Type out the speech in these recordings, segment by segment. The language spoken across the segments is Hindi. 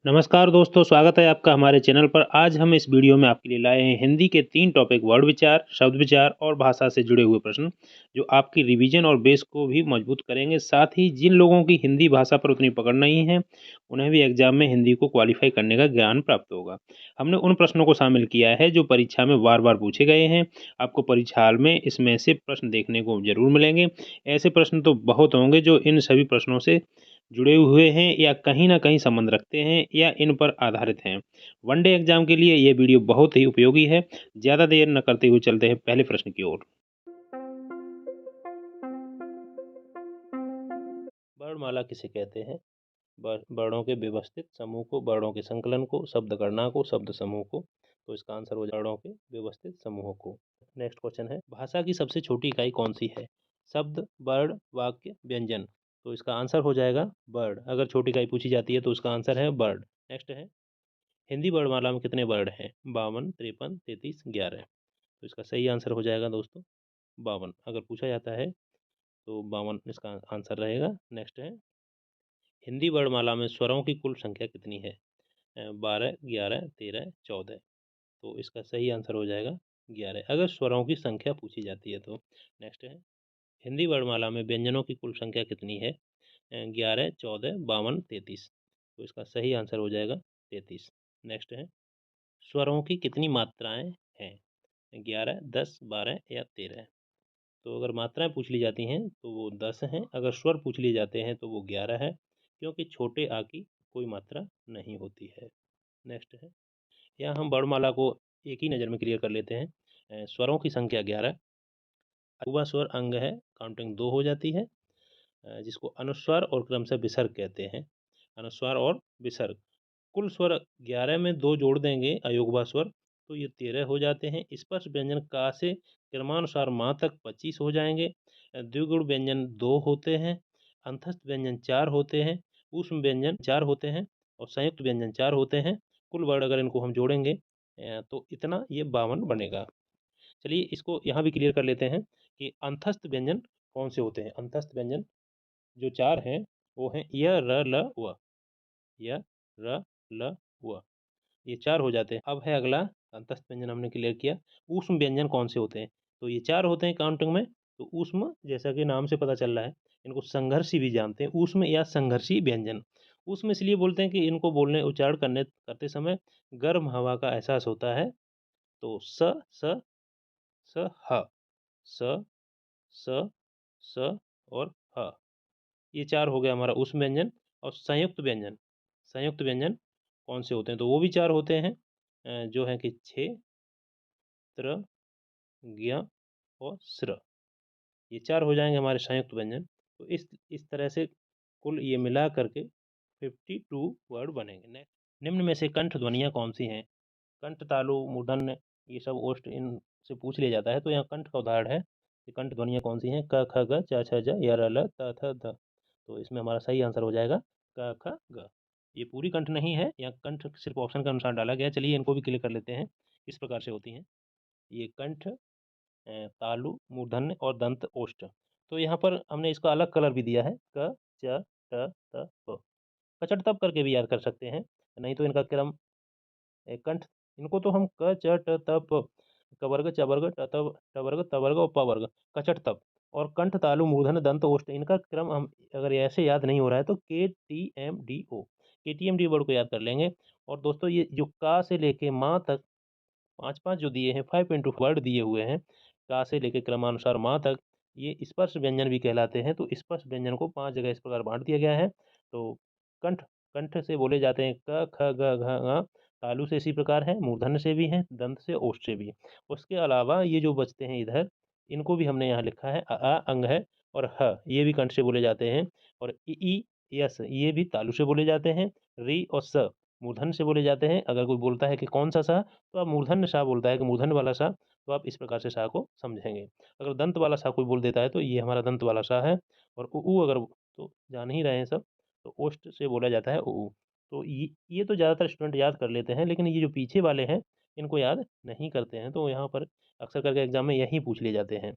नमस्कार दोस्तों, स्वागत है आपका हमारे चैनल पर। आज हम इस वीडियो में आपके लिए लाए हैं हिंदी के 3 टॉपिक वर्ड विचार, शब्द विचार और भाषा से जुड़े हुए प्रश्न, जो आपकी रिवीजन और बेस को भी मजबूत करेंगे। साथ ही जिन लोगों की हिंदी भाषा पर उतनी पकड़ नहीं है, उन्हें भी एग्जाम में हिंदी को क्वालिफाई करने का ज्ञान प्राप्त होगा। हमने उन प्रश्नों को शामिल किया है जो परीक्षा में बार-बार पूछे गए हैं। आपको परीक्षा हाल में इसमें से प्रश्न देखने को ज़रूर मिलेंगे। ऐसे प्रश्न तो बहुत होंगे जो इन सभी प्रश्नों से जुड़े हुए हैं या कहीं न कहीं संबंध रखते हैं या इन पर आधारित हैं। वनडे एग्जाम के लिए ये वीडियो बहुत ही उपयोगी है। ज़्यादा देर न करते हुए चलते हैं पहले प्रश्न की ओर। वर्णमाला किसे कहते हैं? वर्णों के व्यवस्थित समूह को, वर्णों के संकलन को, शब्द गणना को, शब्द समूह को। तो इसका आंसर हो जाएगा वर्णों के व्यवस्थित समूहों को। नेक्स्ट क्वेश्चन है, भाषा की सबसे छोटी इकाई कौन सी है? शब्द, वर्ण, वाक्य, व्यंजन। तो इसका आंसर हो जाएगा वर्ड। अगर छोटी इकाई पूछी जाती है तो उसका आंसर है वर्ड। नेक्स्ट है, हिंदी वर्णमाला में कितने वर्ण हैं? 52, 53, 33, 11। तो इसका सही आंसर हो जाएगा दोस्तों 52। अगर पूछा जाता है तो 52 इसका आंसर रहेगा। नेक्स्ट है, हिंदी वर्णमाला में स्वरों की कुल संख्या कितनी है? 12, 11, 13, 14। तो इसका सही आंसर हो जाएगा 11, अगर स्वरों की संख्या पूछी जाती है तो। नेक्स्ट है, हिंदी वर्णमाला में व्यंजनों की कुल संख्या कितनी है? 11, 14, 52, 33। तो इसका सही आंसर हो जाएगा 33। नेक्स्ट है, स्वरों की कितनी मात्राएं हैं? 11, 10, 12 या 13। तो अगर मात्राएं पूछ ली जाती हैं तो वो 10 हैं, अगर स्वर पूछ लिए जाते हैं तो वो 11 है, क्योंकि छोटे आ की कोई मात्रा नहीं होती है। नेक्स्ट है, यहाँ हम वर्णमाला को एक ही नज़र में क्लियर कर लेते हैं। स्वरों की संख्या 11, अगुआ स्वर अंग है, काउंटिंग 2 हो जाती है, जिसको अनुस्वार और क्रमशः विसर्ग कहते हैं। अनुस्वार और विसर्ग, कुल स्वर 11 में 2 जोड़ देंगे अयोगवा स्वर तो ये 13 हो जाते हैं। स्पर्श व्यंजन का से क्रमानुसार माँ तक 25 हो जाएंगे। द्विगुण व्यंजन 2 होते हैं, अंतस्थ व्यंजन 4 होते हैं, ऊष्म व्यंजन 4 होते हैं और संयुक्त व्यंजन 4 होते हैं। कुल वर्ड अगर इनको हम जोड़ेंगे तो इतना ये 52 बनेगा। चलिए इसको यहाँ भी क्लियर कर लेते हैं कि अंतस्थ व्यंजन कौन से होते हैं। अंतस्थ व्यंजन जो 4 हैं वो हैं य, र, ल, व। य, र, ल, व, ये 4 हो जाते हैं। अब है अगला, अंतस्थ व्यंजन हमने क्लियर किया। ऊष्म व्यंजन कौन से होते हैं? तो ये 4 होते हैं काउंटिंग में। तो ऊष्म, जैसा कि नाम से पता चल रहा है, इनको संघर्षी भी जानते हैं। ऊष्म या संघर्षी व्यंजन। ऊष्म इसलिए बोलते हैं कि इनको बोलने उच्चारण करते समय गर्म हवा का एहसास होता है। तो स, स, स, ह, स, स, स और ह। ये 4 हो गया हमारा ऊष्म व्यंजन। और संयुक्त व्यंजन, संयुक्त व्यंजन कौन से होते हैं? तो वो भी 4 होते हैं, जो है कि छ, त्र, ज्ञ और स्र। ये 4 हो जाएंगे हमारे संयुक्त व्यंजन। तो इस तरह से कुल ये मिला करके 52 वर्ड बनेंगे। नेक्स्ट, निम्न में से कंठ ध्वनियाँ कौन सी हैं? कंठ, तालु, मूर्धन्य, ये सब ओष्ठ, इनसे पूछ लिया जाता है। तो यहाँ कंठ का उदाहरण है कि कंठ ध्वनियाँ कौन सी हैं? क, ख, ग, च, छ, ज, य, र, ल, त, थ, ध। तो इसमें हमारा सही आंसर हो जाएगा क, ख, ग। ये पूरी कंठ नहीं है, यहाँ कंठ सिर्फ ऑप्शन के अनुसार डाला गया है। चलिए इनको भी क्लियर कर लेते हैं, किस प्रकार से होती हैं ये कंठ, तालु, मूर्धन्य और दंत ओष्ठ। तो यहाँ पर हमने इसका अलग कलर भी दिया है, क, च, ट, त, प। कचट तप करके भी याद कर सकते हैं, नहीं तो इनका क्रम कंठ, इनको तो हम क, च, ट, त, प, क वर्ग, च वर्ग, ट वर्ग, त वर्ग और प वर्ग, कचट तप। और कंठ, तालु, मूर्धन्य, दंत ओष्ठ, इनका क्रम हम अगर ऐसे याद नहीं हो रहा है तो KTMDO, KTMD वर्ड को याद कर लेंगे। और दोस्तों ये जो का से लेके माँ तक 5-5 जो दिए हैं, 5 इंटू वर्ड दिए हुए हैं, का से लेके क्रमानुसार माँ तक, ये स्पर्श व्यंजन भी कहलाते हैं। तो स्पर्श व्यंजन को 5 जगह इस प्रकार बांट दिया गया है। तो कंठ, कंठ से बोले जाते हैं क, ख, ग, घ, ङ। तालु से इसी प्रकार है, मूर्धन्य से भी हैं, दंत से, ओष्ठ से भी। उसके अलावा ये जो बचते हैं इधर, इनको भी हमने यहाँ लिखा है। अ, अंग है, और ह ये भी कंठ से बोले जाते हैं। और ई, यस, ये भी तालु से बोले जाते हैं। री और स मूर्धन्य से बोले जाते हैं। अगर कोई बोलता है कि कौन सा सा, तो आप मूर्धन्य सा बोलता है कि मूर्धन्य वाला सा, तो आप इस प्रकार से सा को समझेंगे। अगर दंत वाला सा कोई बोल देता है तो ये हमारा दंत वाला सा है। और उ अगर, तो जान ही रहे हैं सब, तो ओष्ठ से बोला जाता है उ। तो ये तो ज़्यादातर स्टूडेंट याद कर लेते हैं, लेकिन ये जो पीछे वाले हैं इनको याद नहीं करते हैं। तो यहाँ पर अक्सर करके एग्जाम में यही पूछ लिए जाते हैं।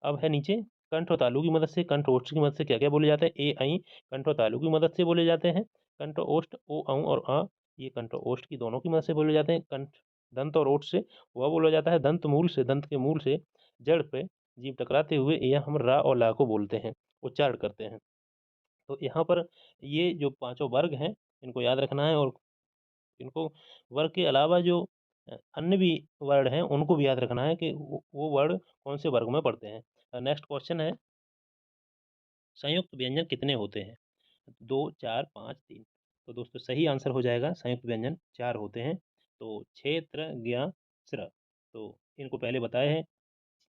अब है नीचे, कंठ और तालु की मदद से, कंठ ओष्ठ की मदद से क्या क्या बोले जाते हैं? ए, ऐ कंठ और तालु की मदद से बोले जाते हैं। कंठ ओष्ठ ओ, औ और आ ये कंठ और ओष्ठ की दोनों की मदद से बोले जाते हैं। कंठ दंत और ओष्ठ से वह बोला जाता है दंत मूल से, दंत के मूल से जड़ पे जीभ टकराते हुए यह हम रा और ला को बोलते हैं, उच्चारण करते हैं। तो यहाँ पर ये जो पांचों वर्ग हैं इनको याद रखना है, और इनको वर्ग के अलावा जो अन्य भी वर्ड हैं उनको भी याद रखना है कि वो वर्ड कौन से वर्ग में पढ़ते हैं। नेक्स्ट क्वेश्चन है, संयुक्त व्यंजन कितने होते हैं? 2, 4, 5, 3। तो दोस्तों सही आंसर हो जाएगा संयुक्त व्यंजन 4 होते हैं। तो छे, त्र, ज्ञ, स्र। तो इनको पहले बताए हैं,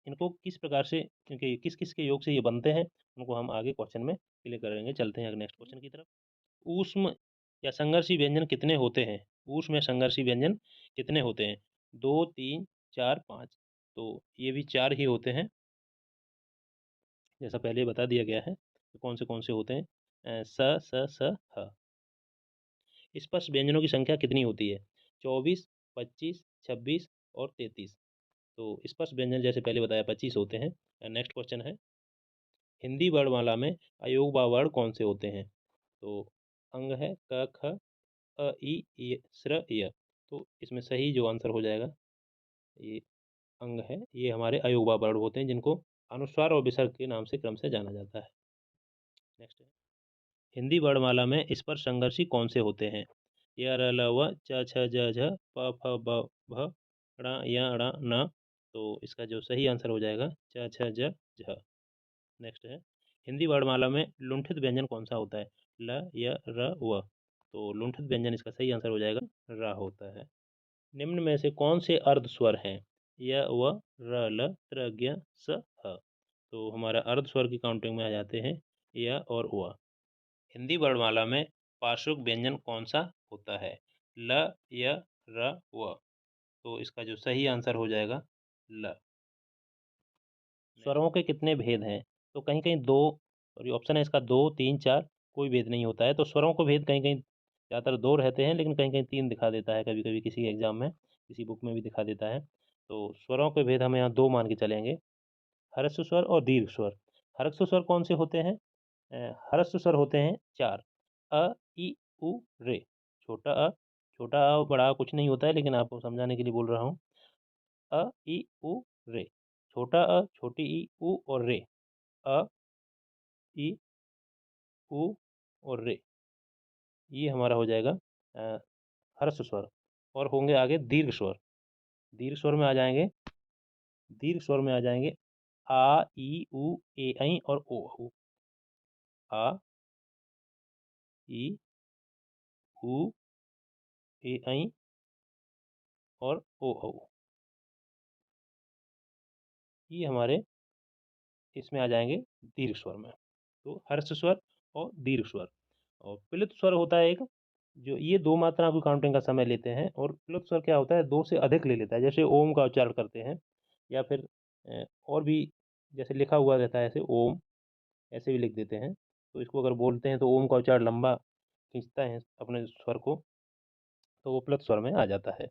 इनको किस प्रकार से, क्योंकि किस किस के योग से ये बनते हैं उनको हम आगे क्वेश्चन में क्लियर करेंगे। चलते हैं नेक्स्ट क्वेश्चन की तरफ। ऊष्म या संघर्षी व्यंजन कितने होते हैं? ऊष्म या संघर्षी व्यंजन कितने होते हैं? 2, 3, 4, 5। तो ये भी 4 ही होते हैं, जैसा पहले बता दिया गया है। तो कौन से होते हैं? स, स, स, ह। स्पष्ट व्यंजनों की संख्या कितनी होती है? 24, 25, 26 और 33। तो स्पष्ट व्यंजन जैसे पहले बताया 25 होते हैं। नेक्स्ट क्वेश्चन है, हिंदी वर्णमाला में अयोगवा वर्ण कौन से होते हैं? तो अंग है क, ख, अ, ई, स्र, य। तो इसमें सही जो आंसर हो जाएगा, ये अंग है, ये हमारे अयोगवा वर्ण होते हैं जिनको अनुस्वार और विसर्ग के नाम से क्रम से जाना जाता है। नेक्स्ट है, हिंदी वर्णमाला में स्पर्श संघर्षी कौन से होते हैं? य, र, ल, व, च, छ, ज, झ, प, फ, ब, भ, ण, य, ण, न। तो इसका जो सही आंसर हो जाएगा च, छ, ज, झ। नेक्स्ट है, हिंदी वर्णमाला में लुंठित व्यंजन कौन सा होता है? ल, य, र, व। तो लुंठित व्यंजन इसका सही आंसर हो जाएगा र होता है। निम्न में से कौन से अर्ध स्वर हैं? य, व, र, ल, त्र, ज्ञ, स, ह। तो हमारा अर्ध स्वर की काउंटिंग में आ जाते हैं य और व। हिंदी वर्णमाला में पार्श्विक व्यंजन कौन सा होता है? ल, य, र, व। तो इसका जो सही आंसर हो जाएगा ल। स्वरों के कितने भेद हैं? तो कहीं कहीं दो, और ये ऑप्शन है इसका 2, 3, 4, कोई भेद नहीं होता है। तो स्वरों को भेद कहीं कहीं ज़्यादातर 2 रहते हैं, लेकिन कहीं कहीं 3 दिखा देता है, कभी कभी किसी एग्जाम में, किसी बुक में भी दिखा देता है। तो स्वरों के भेद हम यहाँ 2 मान के चलेंगे, ह्रस्व स्वर और दीर्घ स्वर। ह्रस्व स्वर कौन से होते हैं? ह्रस्व स्वर होते हैं 4, अ, इ, उ, रे। छोटा अ, छोटा अ बड़ा अ कुछ नहीं होता है, लेकिन आपको समझाने के लिए बोल रहा हूँ। अ, इ, उ, रे। छोटा अ, छोटी ई, उ और रे। अ, इ, उ और रे। ये हमारा हो जाएगा ह्रस्व स्वर। और होंगे आगे दीर्घ स्वर। दीर्घ स्वर में आ जाएंगे, दीर्घ स्वर में आ जाएंगे आ, ई, उ, ए, ऐ और ओ, औ। आ, ई, उ, ए, ऐ और ओ, औ। ये हमारे इसमें आ जाएंगे दीर्घ स्वर में। तो हर्ष स्वर और दीर्घ स्वर। और प्लुत स्वर होता है एक, जो ये 2 मात्राओं की काउंटिंग का समय लेते हैं। और प्लुत स्वर क्या होता है, 2 से अधिक ले लेता है। जैसे ओम का उच्चारण करते हैं, या फिर और भी जैसे लिखा हुआ रहता है ऐसे ओम, ऐसे भी लिख देते हैं। तो इसको अगर बोलते हैं तो ओम का उच्चारण लंबा खींचता है अपने स्वर को, तो वो प्लुत स्वर में आ जाता है।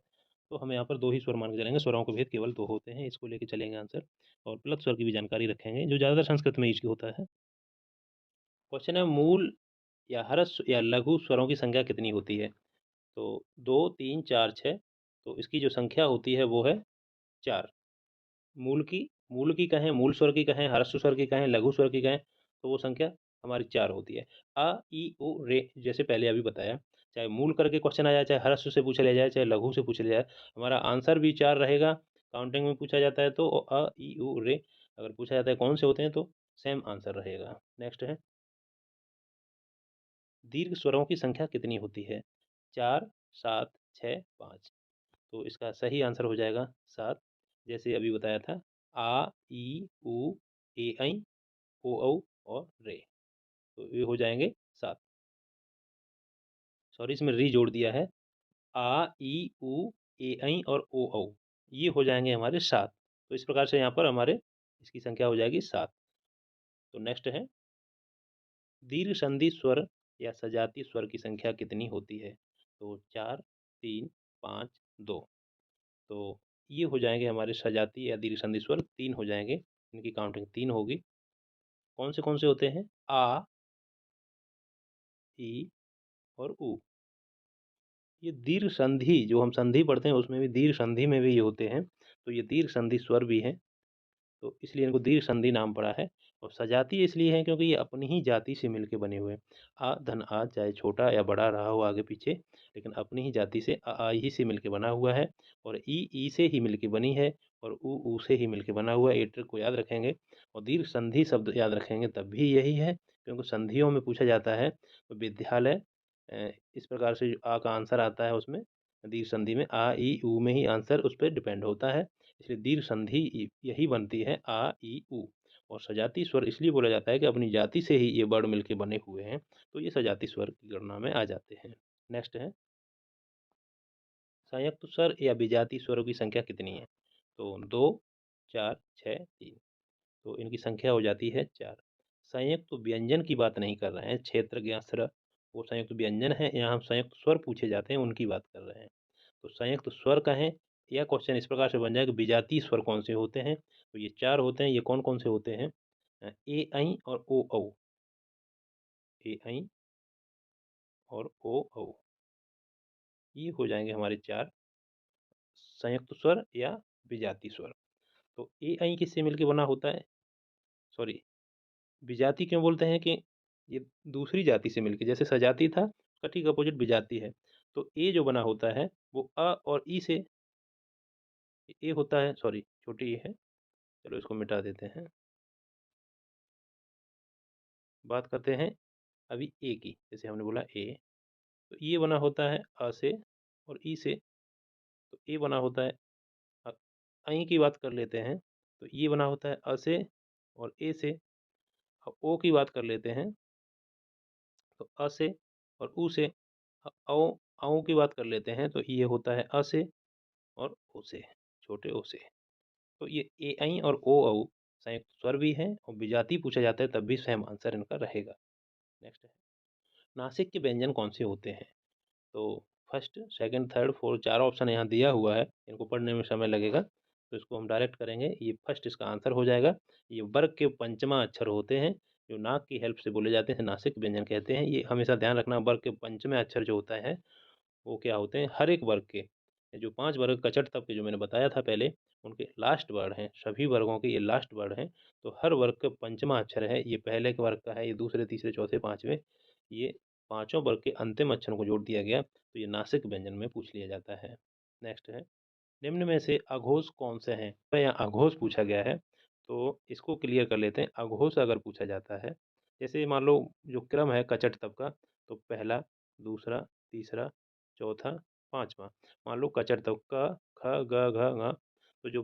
तो हम यहाँ पर 2 ही स्वर मान के चलेंगे, स्वरों के भेद केवल 2 होते हैं, इसको लेके चलेंगे आंसर। और प्लुत स्वर की भी जानकारी रखेंगे, जो ज़्यादातर संस्कृत में यूज़ होता है। क्वेश्चन है, मूल या ह्रस्व या लघु स्वरों की संख्या कितनी होती है? तो 2, 3, 4, 6। तो इसकी जो संख्या होती है वो है 4। मूल की कहें, मूल स्वर की कहें, ह्रस्व स्वर की कहें, लघु स्वर की कहें, तो वो संख्या हमारी 4 होती है। अ, ई, उ, रे, जैसे पहले अभी बताया, चाहे मूल करके क्वेश्चन आ जाए, चाहे ह्रस्व से पूछ लिया जाए, चाहे लघु से पूछ लिया जाए, हमारा आंसर भी 4 रहेगा। काउंटिंग में पूछा जाता है तो अ, ई, उ, रे। अगर पूछा जाता है कौन से होते हैं तो सेम आंसर रहेगा। नेक्स्ट है, दीर्घ स्वरों की संख्या कितनी होती है? 4, 7, 6, 5। तो इसका सही आंसर हो जाएगा 7। जैसे अभी बताया था, आ, ई, उ, ए, ऐ, ओ, औ और रे। तो ये हो जाएंगे 7। सॉरी, इसमें री जोड़ दिया है। आ, ई, उ, ए, ऐ और ओ, औ, ये हो जाएंगे हमारे 7। तो इस प्रकार से यहाँ पर हमारे इसकी संख्या हो जाएगी 7। तो नेक्स्ट है, दीर्घ संधि स्वर या सजाती स्वर की संख्या कितनी होती है? तो 4, 3, 5, 2। तो ये हो जाएंगे हमारे सजाती या दीर्घ संधि स्वर, 3 हो जाएंगे, इनकी काउंटिंग 3 होगी। कौन से होते हैं? आ, ई और उ। ये दीर्घ संधि जो हम संधि पढ़ते हैं उसमें भी दीर्घ संधि में भी ये होते हैं, तो ये दीर्घ संधि स्वर भी हैं, तो इसलिए इनको दीर्घ संधि नाम पड़ा है। और सजातीय इसलिए हैं क्योंकि ये अपनी ही जाति से मिलके बने हुए हैं। आ धन आ चाहे छोटा या बड़ा रहा हो आगे पीछे, लेकिन अपनी ही जाति से आ ही से मिलके बना हुआ है, और ई से ही मिलके बनी है, और ऊ से ही मिलके बना हुआ है। ये ट्रिक को याद रखेंगे और दीर्घ संधि शब्द याद रखेंगे तब भी यही है, क्योंकि संधियों में पूछा जाता है तो विद्यालय इस प्रकार से जो आ का आंसर आता है उसमें दीर्घ संधि में आ ई ऊ में ही आंसर उस पे डिपेंड होता है। इसलिए दीर्घ संधि यही बनती है आ ई ऊ। और सजाती स्वर इसलिए बोला जाता है कि अपनी जाति से ही ये वर्ण मिलके बने हुए हैं, तो ये सजाती स्वर की गणना में आ जाते हैं। नेक्स्ट है संयुक्त स्वर या विजातीय स्वरों की संख्या कितनी है? तो 2, 4, 6, 3। तो इनकी संख्या हो जाती है 4। संयुक्त व्यंजन की बात नहीं कर रहे हैं, क्षेत्र ज्ञास्र वो संयुक्त व्यंजन है, यहाँ हम संयुक्त स्वर पूछे जाते हैं उनकी बात कर रहे हैं। तो संयुक्त स्वर कहें या क्वेश्चन इस प्रकार से बन जाए कि विजातीय स्वर कौन से होते हैं, तो ये 4 होते हैं। ये कौन-कौन से होते हैं? ए, ऐ और ओ, औ। ए, ऐ और ओ, औ। ये हो जाएँगे हमारे 4 संयुक्त स्वर या विजातीय स्वर। तो ए, ऐ किससे मिलके बना होता है? सॉरी, विजातीय क्यों बोलते हैं कि ये दूसरी जाति से मिलके, जैसे सजाती था उसका ठीक अपोजिट विजातीय है। तो ए जो बना होता है वो अ और ई से ए होता है, सॉरी छोटी ए है। चलो इसको मिटा देते हैं। बात करते हैं अभी ए की, जैसे हमने बोला ए, तो ये बना होता है अ से और ई से। तो ए बना होता है अ, ऐ की बात कर लेते हैं, तो ये बना होता है अ से और ए से। अब ओ की बात कर लेते हैं, तो अ से और उ से। औ औ की बात कर लेते हैं, तो ये होता है अ से और ओ से, छोटे ओ से। तो ये ए, ऐ और ओ, औ संयुक्त स्वर भी हैं और विजातीय पूछा जाता है तब भी सेम आंसर इनका रहेगा। नेक्स्ट है, नासिक के व्यंजन कौन से होते हैं? तो first, second, third, fourth 4 option यहाँ दिया हुआ है, इनको पढ़ने में समय लगेगा, तो इसको हम डायरेक्ट करेंगे। ये फर्स्ट इसका आंसर हो जाएगा। ये वर्ग के पंचमा अक्षर होते हैं, जो नाक की हेल्प से बोले जाते हैं, नासिक व्यंजन कहते हैं। ये हमेशा ध्यान रखना, वर्ग के पंचमे अक्षर जो होता है वो क्या होते हैं? हर एक वर्ग के जो 5 वर्ग कचट तब के जो मैंने बताया था पहले, उनके लास्ट वर्ड हैं, सभी वर्गों के ये लास्ट वर्ड हैं। तो हर वर्ग का पंचमा अक्षर है, ये पहले के वर्ग का है, ये दूसरे, तीसरे, चौथे, पाँचवें, ये पाँचों वर्ग के अंतिम अक्षरों को जोड़ दिया गया, तो ये नासिक व्यंजन में पूछ लिया जाता है। नेक्स्ट है, निम्न में से अघोष कौन से हैं? तो यहाँ अघोष पूछा गया है, तो इसको क्लियर कर लेते हैं। अघोष अगर पूछा जाता है, जैसे मान लो जो क्रम है कचट तब का, तो पहला, दूसरा, तीसरा, चौथा, पाँचवाँ। मान लो कचट तब का ख, ग, घ, ङ, तो जो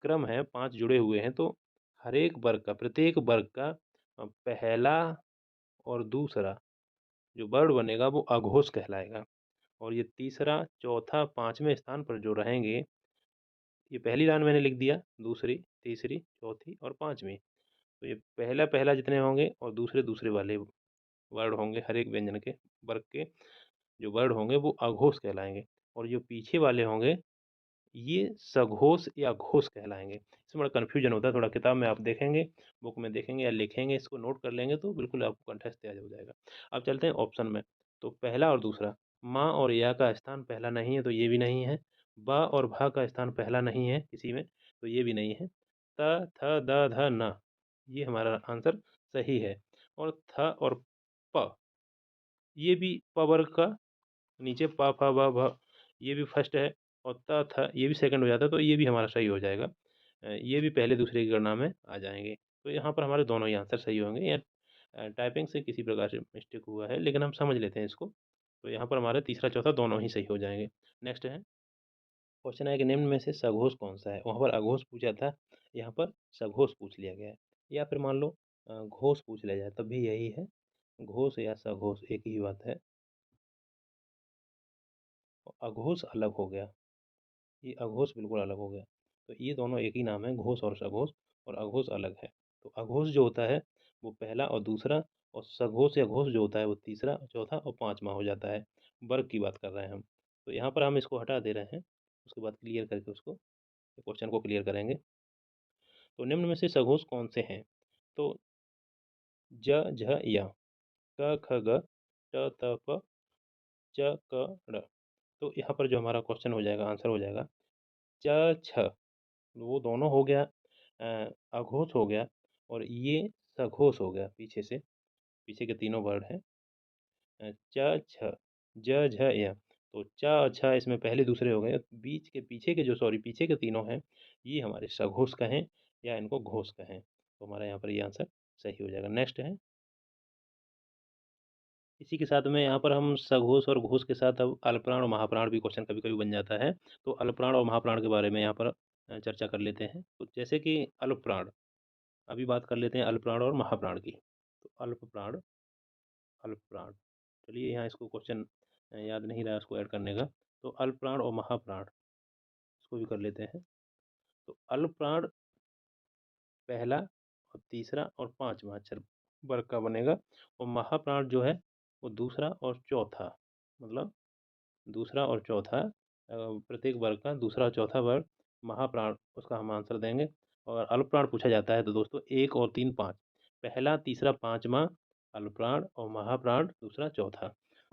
क्रम है 5 जुड़े हुए हैं, तो हर एक वर्ग का, प्रत्येक वर्ग का पहला और दूसरा जो वर्ड बनेगा वो अघोष कहलाएगा। और ये तीसरा, चौथा, 5वें स्थान पर जो रहेंगे, ये पहली लाइन मैंने लिख दिया, दूसरी, तीसरी, चौथी और 5वीं। तो ये पहला-पहला जितने होंगे और दूसरे-दूसरे वाले वर्ड होंगे, हर एक व्यंजन के वर्ग के जो वर्ड होंगे वो अघोष कहलाएँगे। और जो पीछे वाले होंगे, ये सघोष या घोष कहलाएँगे। इसमें बड़ा कन्फ्यूजन होता है, थोड़ा किताब में आप देखेंगे, बुक में देखेंगे या लिखेंगे, इसको नोट कर लेंगे तो बिल्कुल आपको कंठस्थ याद हो जाएगा। अब चलते हैं ऑप्शन में, तो पहला और दूसरा, माँ और या का स्थान पहला नहीं है, तो ये भी नहीं है। बा और भा का स्थान पहला नहीं है किसी में, तो ये भी नहीं है। त, थ, द, ध, न, ये हमारा आंसर सही है। और थ और प, ये भी प वर्ग का, नीचे प, फ, ब, भ, ये भी फर्स्ट है, और त, थ, ये भी सेकंड हो जाता है, तो ये भी हमारा सही हो जाएगा। ये भी पहले दूसरे की गणना में आ जाएँगे। तो यहाँ पर हमारे दोनों ही आंसर सही होंगे, या टाइपिंग से किसी प्रकार से मिस्टेक हुआ है, लेकिन हम समझ लेते हैं इसको। तो यहाँ पर हमारे तीसरा, चौथा दोनों ही सही हो जाएँगे। नेक्स्ट है, क्वेश्चन है कि निम्न में से सघोष कौन-सा है? वहाँ पर अघोष पूछा था, यहाँ पर सघोष पूछ लिया गया है। या फिर मान लो घोष पूछ लिया जाए, तब भी यही है, घोष या सघोष एक ही बात है। अघोष अलग हो गया, ये अघोष बिल्कुल अलग हो गया। तो ये दोनों एक ही नाम है, घोष और सघोष, और अघोष अलग है। तो अघोष जो होता है वो पहला और दूसरा, और सघोष या घोष जो होता है वो तीसरा, चौथा और 5वाँ हो जाता है। वर्ग की बात कर रहे हैं हम। तो यहाँ पर हम इसको हटा दे रहे हैं, उसके बाद क्लियर करके उसको क्वेश्चन को क्लियर करेंगे। तो निम्न में से सघोष कौन से हैं? तो ज, झ, य, क, ख, ग, ट, त, प, च, क, ड़। तो यहाँ पर जो हमारा क्वेश्चन हो जाएगा, आंसर हो जाएगा च छ, वो दोनों हो गया, अघोष हो गया और ये सघोष हो गया पीछे से, पीछे के तीनों वर्ड हैं च छ ज झ य। तो च और छ इसमें पहले दूसरे हो गए, बीच के पीछे के जो सॉरी पीछे के तीनों हैं ये हमारे सघोष कहें या इनको घोष कहें। तो हमारा यहाँ पर ये आंसर सही हो जाएगा। नेक्स्ट है, इसी के साथ में यहाँ पर हम सघोष और घोष के साथ अब अल्पप्राण और महाप्राण भी क्वेश्चन कभी-कभी बन जाता है। तो अल्पप्राण और महाप्राण के बारे में यहाँ पर चर्चा कर लेते हैं। तो जैसे कि अल्पप्राण, अभी बात कर लेते हैं अल्पप्राण और महाप्राण की। तो अल्पप्राण, अल्पप्राण, चलिए यहाँ इसको क्वेश्चन याद नहीं रहा उसको ऐड करने का। तो अल्पप्राण और महाप्राण इसको भी कर लेते हैं। तो अल्पप्राण पहला और तीसरा और पाँचवां अक्षर वर्ग का बनेगा और महाप्राण जो है वो दूसरा और चौथा, मतलब दूसरा और चौथा प्रत्येक वर्ग का दूसरा और चौथा वर्ग महाप्राण, उसका हम आंसर देंगे। और अल्पप्राण पूछा जाता है तो दोस्तों 1 और 3 5, पहला तीसरा पाँचवां अल्पप्राण और महाप्राण दूसरा चौथा।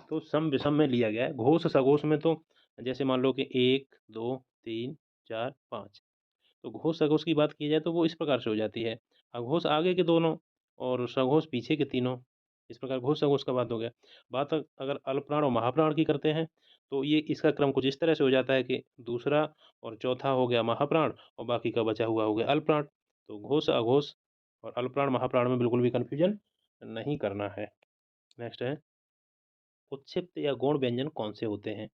तो सम विषम में लिया गया है। घोष सघोष में तो जैसे मान लो कि 1 2 3 4 5, तो घोष सघोष की बात की जाए तो वो इस प्रकार से हो जाती है, अघोष आगे के दोनों और सघोष पीछे के तीनों। इस प्रकार घोष सघोष का बात हो गया। बात अगर अल्पप्राण और महाप्राण की करते हैं तो ये इसका क्रम कुछ इस तरह से हो जाता है कि दूसरा और चौथा हो गया महाप्राण और बाकी का बचा हुआ हो गया अल्पप्राण। तो घोष अघोष और अल्पप्राण महाप्राण में बिल्कुल भी कन्फ्यूजन नहीं करना है। नेक्स्ट है, उत्क्षिप्त या गौण व्यंजन कौन से होते हैं?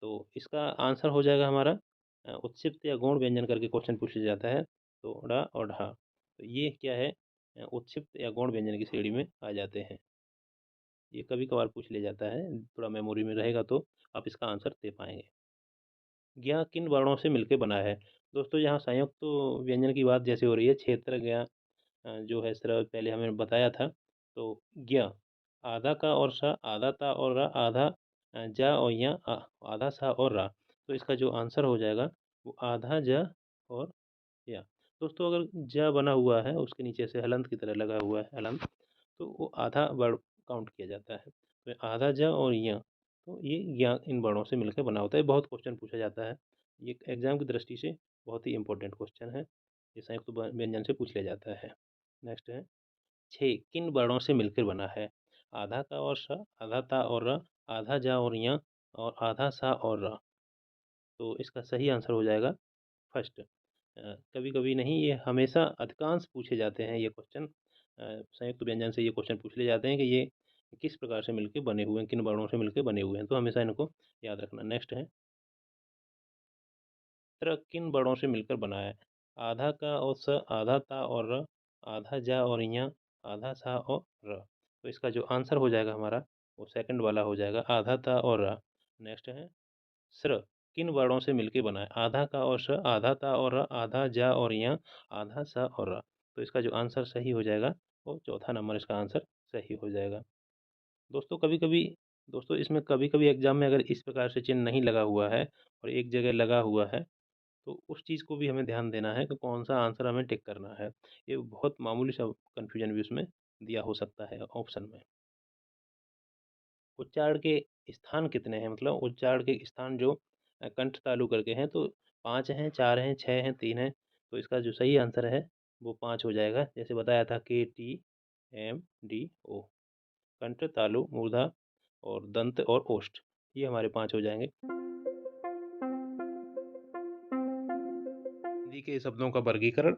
तो इसका आंसर हो जाएगा हमारा उत्क्षिप्त या गौण व्यंजन करके क्वेश्चन पूछा जाता है। तो ड़ और ढ, तो ये क्या है, उत्क्षिप्त या गौण व्यंजन की श्रेणी में आ जाते हैं। ये कभी कभार पूछ लिया जाता है, थोड़ा मेमोरी में रहेगा तो आप इसका आंसर दे पाएंगे। ज्ञ किन वर्णों से मिलकर बना है? दोस्तों यहाँ संयुक्त तो व्यंजन की बात जैसे हो रही है, क्षेत्र ज्ञ जो है सर पहले हमें बताया था। तो ज्ञ आधा का और सा, आधा ता और रा, आधा जा और या, आधा सा और रा। तो इसका जो आंसर हो जाएगा वो आधा ज और या। दोस्तों अगर ज बना हुआ है उसके नीचे से हलंत की तरह लगा हुआ है हलंत, तो वो आधा वर्ड काउंट किया जाता है। तो आधा ज और य, तो ये या इन वर्णों से मिलकर बना होता है। बहुत क्वेश्चन पूछा जाता है, ये एग्जाम की दृष्टि से बहुत ही इंपॉर्टेंट क्वेश्चन है, ये संयुक्त व्यंजन से पूछ लिया जाता है। नेक्स्ट है, छः किन वर्णों से मिलकर बना है? आधा का और स, आधा ता और र, आधा जा और य और आधा सा और र। तो इसका सही आंसर हो जाएगा फर्स्ट। कभी कभी नहीं, ये हमेशा अधिकांश पूछे जाते हैं ये क्वेश्चन, संयुक्त व्यंजन से ये क्वेश्चन पूछ लिए जाते हैं कि ये किस प्रकार से मिलके बने हुए हैं, किन वर्णों से मिलके बने हुए हैं, तो हमेशा इनको याद रखना। नेक्स्ट है, चित्र किन वर्णों से मिलकर बना है? आधा का और स, आधा ता और र, आधा जा और य, आधा सा और र। तो इसका जो आंसर हो जाएगा हमारा वो सेकंड वाला हो जाएगा, आधा ता और र। नेक्स्ट है, स्र किन वर्णों से मिलकर बना है? आधा का और स, आधा ता और र, आधा जा और य, आधा सा और र। तो इसका जो आंसर सही हो जाएगा वो चौथा नंबर इसका आंसर सही हो जाएगा। दोस्तों कभी कभी, दोस्तों इसमें कभी कभी एग्जाम में अगर इस प्रकार से चिन्ह नहीं लगा हुआ है और एक जगह लगा हुआ है, तो उस चीज़ को भी हमें ध्यान देना है कि कौन सा आंसर हमें टिक करना है। ये बहुत मामूली सा कन्फ्यूजन भी उसमें दिया हो सकता है ऑप्शन में। उच्चारण के स्थान कितने हैं? मतलब उच्चारण के स्थान जो कंठ तालु करके हैं, तो 5 हैं, 4 हैं, 6 हैं, 3 हैं। तो इसका जो सही आंसर है वो 5 हो जाएगा। जैसे बताया था KTMDO, कंठ, तालु, मूर्धा और दंत और ओष्ठ, ये हमारे 5 हो जाएँगे। हिंदी के शब्दों का वर्गीकरण,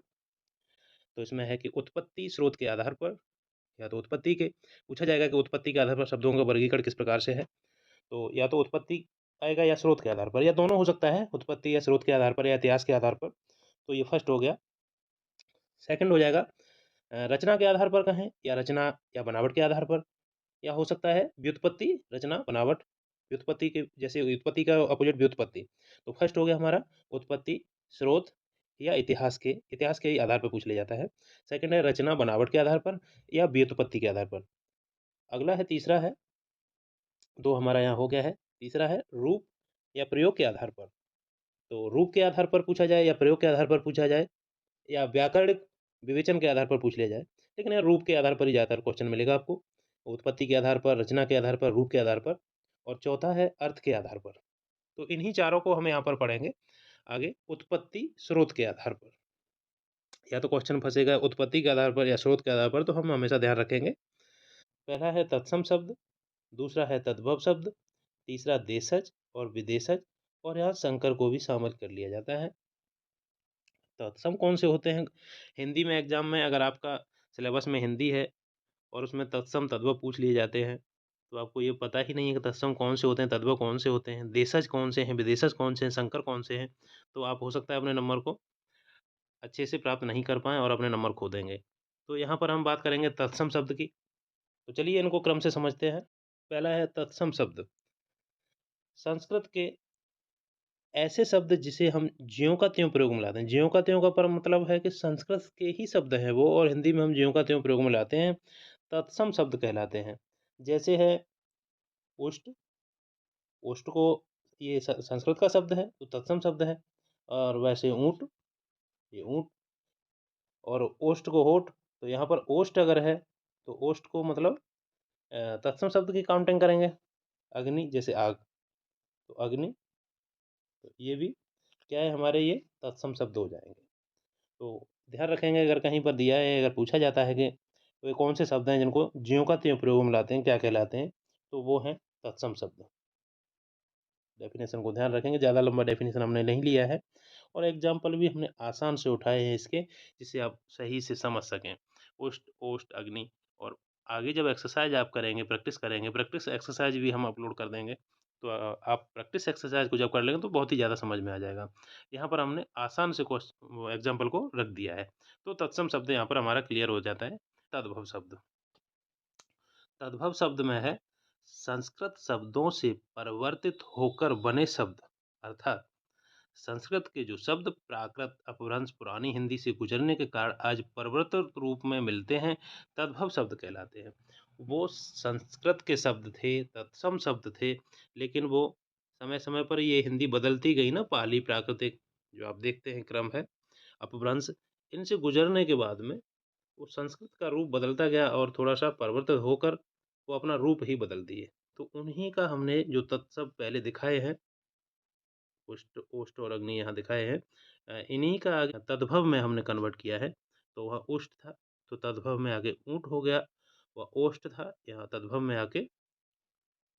तो इसमें है कि उत्पत्ति स्रोत के आधार पर, या तो उत्पत्ति के पूछा जाएगा कि उत्पत्ति के आधार पर शब्दों का वर्गीकरण किस प्रकार से है। तो या तो उत्पत्ति आएगा या स्रोत के आधार पर, या दोनों हो सकता है, उत्पत्ति या स्रोत के आधार पर या इतिहास के आधार पर। तो ये फर्स्ट हो गया। सेकंड हो जाएगा रचना के आधार पर कहें या रचना या बनावट के आधार पर, या हो सकता है व्युत्पत्ति, रचना, बनावट। व्युत्पत्ति के जैसे व्युत्पत्ति का अपोजिट व्युत्पत्ति। तो फर्स्ट हो गया हमारा उत्पत्ति, स्रोत या इतिहास के आधार पर पूछ लिया जाता है। सेकंड है रचना बनावट के आधार पर या व्युत्पत्ति के आधार पर। अगला है, तीसरा है, दो हमारा यहाँ हो गया है। तीसरा है रूप या प्रयोग के आधार पर। तो रूप के आधार पर पूछा जाए या प्रयोग के आधार पर पूछा जाए या व्याकरणिक विवेचन के आधार पर पूछ लिया जाए, लेकिन यहाँ रूप के आधार पर ही ज़्यादातर क्वेश्चन मिलेगा आपको। उत्पत्ति के आधार पर, रचना के आधार पर, रूप के आधार पर। और चौथा है अर्थ के आधार पर। तो इन्हीं चारों को हम यहाँ पर पढ़ेंगे आगे उत्पत्ति स्रोत के आधार पर। या तो क्वेश्चन फँसेगा उत्पत्ति के आधार पर या स्रोत के आधार पर, तो हम हमेशा ध्यान रखेंगे। पहला है तत्सम शब्द, दूसरा है तद्भव शब्द, तीसरा देशज और विदेशज, और यहाँ संकर को भी शामिल कर लिया जाता है। तत्सम कौन से होते हैं? हिंदी में एग्जाम में अगर आपका सिलेबस में हिंदी है और उसमें तत्सम तद्भव पूछ लिए जाते हैं, तो आपको ये पता ही नहीं है कि तत्सम कौन से होते हैं, तद्भव कौन से होते हैं, देशज कौन से हैं, विदेशज कौन से हैं, संकर कौन से हैं, तो आप हो सकता है अपने नंबर को अच्छे से प्राप्त नहीं कर पाएँ और अपने नंबर खो देंगे। तो यहाँ पर हम बात करेंगे तत्सम शब्द की, तो चलिए इनको क्रम से समझते हैं। पहला है तत्सम शब्द, संस्कृत के ऐसे शब्द जिसे हम ज्यों का त्यों प्रयोग में लाते हैं। ज्यों का त्यों का पर मतलब है कि संस्कृत के ही शब्द हैं वो, और हिंदी में हम ज्यों का त्यों प्रयोग में लाते हैं, तत्सम शब्द कहलाते हैं। जैसे है उष्ट, उष्ट को ये संस्कृत का शब्द है तो तत्सम शब्द है। और वैसे ऊँट, ये ऊँट, और ओष्ठ को होठ, तो यहाँ पर ओष्ठ अगर है तो ओष्ठ को मतलब तत्सम शब्द की काउंटिंग करेंगे। अग्नि जैसे आग, तो अग्नि, तो ये भी क्या है हमारे, ये तत्सम शब्द हो जाएंगे। तो ध्यान रखेंगे अगर कहीं पर दिया है, अगर पूछा जाता है कि वे कौन से शब्द हैं जिनको ज्यों का त्यों प्रयोग में लाते हैं, क्या कहलाते हैं, तो वो हैं तत्सम शब्द। डेफिनेशन को ध्यान रखेंगे, ज़्यादा लंबा डेफिनेशन हमने नहीं लिया है, और एग्जाम्पल भी हमने आसान से उठाए हैं इसके, जिससे आप सही से समझ सकें। उष्ट, ओष्ठ, अग्नि, और आगे जब एक्सरसाइज आप करेंगे, प्रैक्टिस करेंगे, प्रैक्टिस एक्सरसाइज भी हम अपलोड कर देंगे, तो आप प्रैक्टिस एक्सरसाइज को जब कर लेंगे तो बहुत ही ज़्यादा समझ में आ जाएगा। यहाँ पर हमने आसान से वो एग्जाम्पल को रख दिया है। तो तत्सम शब्द यहाँ पर हमारा क्लियर हो जाता है। तद्भव शब्द, तद्भव शब्द में है संस्कृत शब्दों से परिवर्तित होकर बने शब्द, अर्थात संस्कृत के जो शब्द प्राकृत अपभ्रंश पुरानी हिंदी से गुजरने के कारण आज परिवर्तित रूप में मिलते हैं, तद्भव शब्द कहलाते हैं। वो संस्कृत के शब्द थे, तत्सम शब्द थे, लेकिन वो समय समय पर ये हिंदी बदलती गई ना, पाली प्राकृतिक जो आप देखते हैं क्रम है, अपभ्रंश, इनसे गुजरने के बाद में वो संस्कृत का रूप बदलता गया और थोड़ा-सा परिवर्तित होकर वो अपना रूप ही बदल दिए। तो उन्हीं का हमने जो तत्सम पहले दिखाए हैं, उष्ट, ओष्ठ और अग्नि यहाँ दिखाए हैं, इन्हीं का आगे तद्भव में हमने कन्वर्ट किया है। तो वह उष्ट था, तो तद्भव में आगे ऊँट हो गया, वह ओष्ठ था, यहाँ तद्भव में आके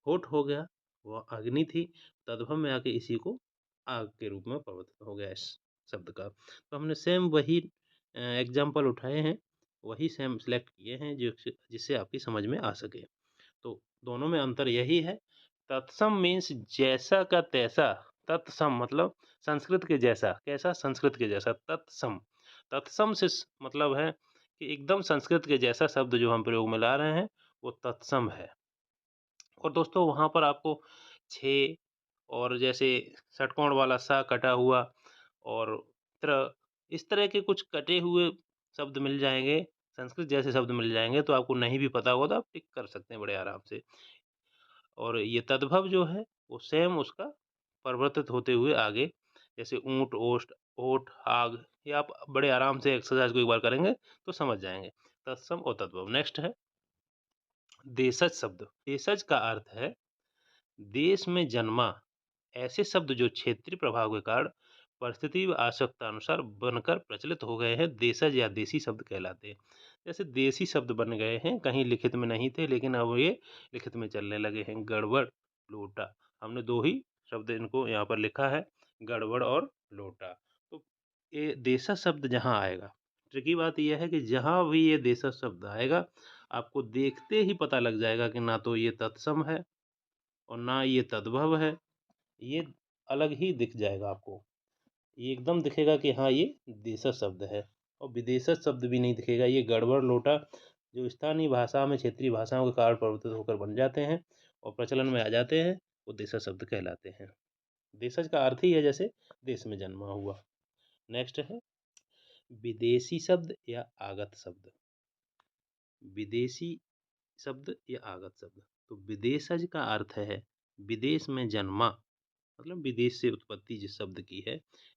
होठ हो गया, वह अग्नि थी, तद्भव में आके इसी को आग के रूप में परिवर्तित हो गया इस शब्द का। तो हमने सेम वही एग्ज़ाम्पल उठाए हैं, वही सेम सेलेक्ट किए हैं जिससे आपकी समझ में आ सके। तो दोनों में अंतर यही है, तत्सम मीन्स जैसा का तैसा, तत्सम मतलब संस्कृत के जैसा, कैसा? संस्कृत के जैसा, तत्सम। तत्सम से मतलब है कि एकदम संस्कृत के जैसा शब्द जो हम प्रयोग में ला रहे हैं, वो तत्सम है। और दोस्तों वहाँ पर आपको छे, और जैसे षटकोण वाला सा कटा हुआ, और त्र, इस तरह के कुछ कटे हुए शब्द मिल जाएँगे, संस्कृत जैसे शब्द मिल जाएँगे, तो आपको नहीं भी पता होगा तो आप टिक कर सकते हैं बड़े आराम से। और ये तद्भव जो है, वो सेम उसका परिवर्तित होते हुए आगे, जैसे ऊँट, ओष्ठ, ओठ, आग, ये आप बड़े आराम से एक्सरसाइज़ को एक बार करेंगे तो समझ जाएँगे। तत्सम और तद्भव। नेक्स्ट है देशज शब्द। देशज का अर्थ है देश में जन्मा, ऐसे शब्द जो क्षेत्रीय प्रभाव के कारण परिस्थिति व आवश्यकता अनुसार बनकर प्रचलित हो गए हैं, देशज या देसी शब्द कहलाते हैं। जैसे देसी शब्द बन गए हैं, कहीं लिखित में नहीं थे लेकिन अब ये लिखित में चलने लगे हैं। गड़बड़, लोटा, हमने दो ही शब्द इनको यहाँ पर लिखा है, गड़बड़ और लोटा। तो ये देशज शब्द जहाँ आएगा, ट्रिकी बात यह है कि जहाँ भी ये देशज शब्द आएगा, आपको देखते ही पता लग जाएगा कि ना तो ये तत्सम है और ना ये तद्भव है, ये अलग ही दिख जाएगा आपको। ये एकदम दिखेगा कि हाँ, ये देशज शब्द है, और विदेशज शब्द भी नहीं दिखेगा। ये गड़बड़, लोटा जो स्थानीय भाषा में क्षेत्रीय भाषाओं के कारण परिवर्तित होकर बन जाते हैं और प्रचलन में आ जाते हैं, वो देशज शब्द कहलाते हैं। देशज का अर्थ ही है जैसे देश में जन्मा हुआ। नेक्स्ट है विदेशी शब्द या आगत शब्द। विदेशी शब्द या आगत शब्द। तो विदेशज का अर्थ है विदेश में जन्मा, मतलब विदेश से उत्पत्ति जिस शब्द की है।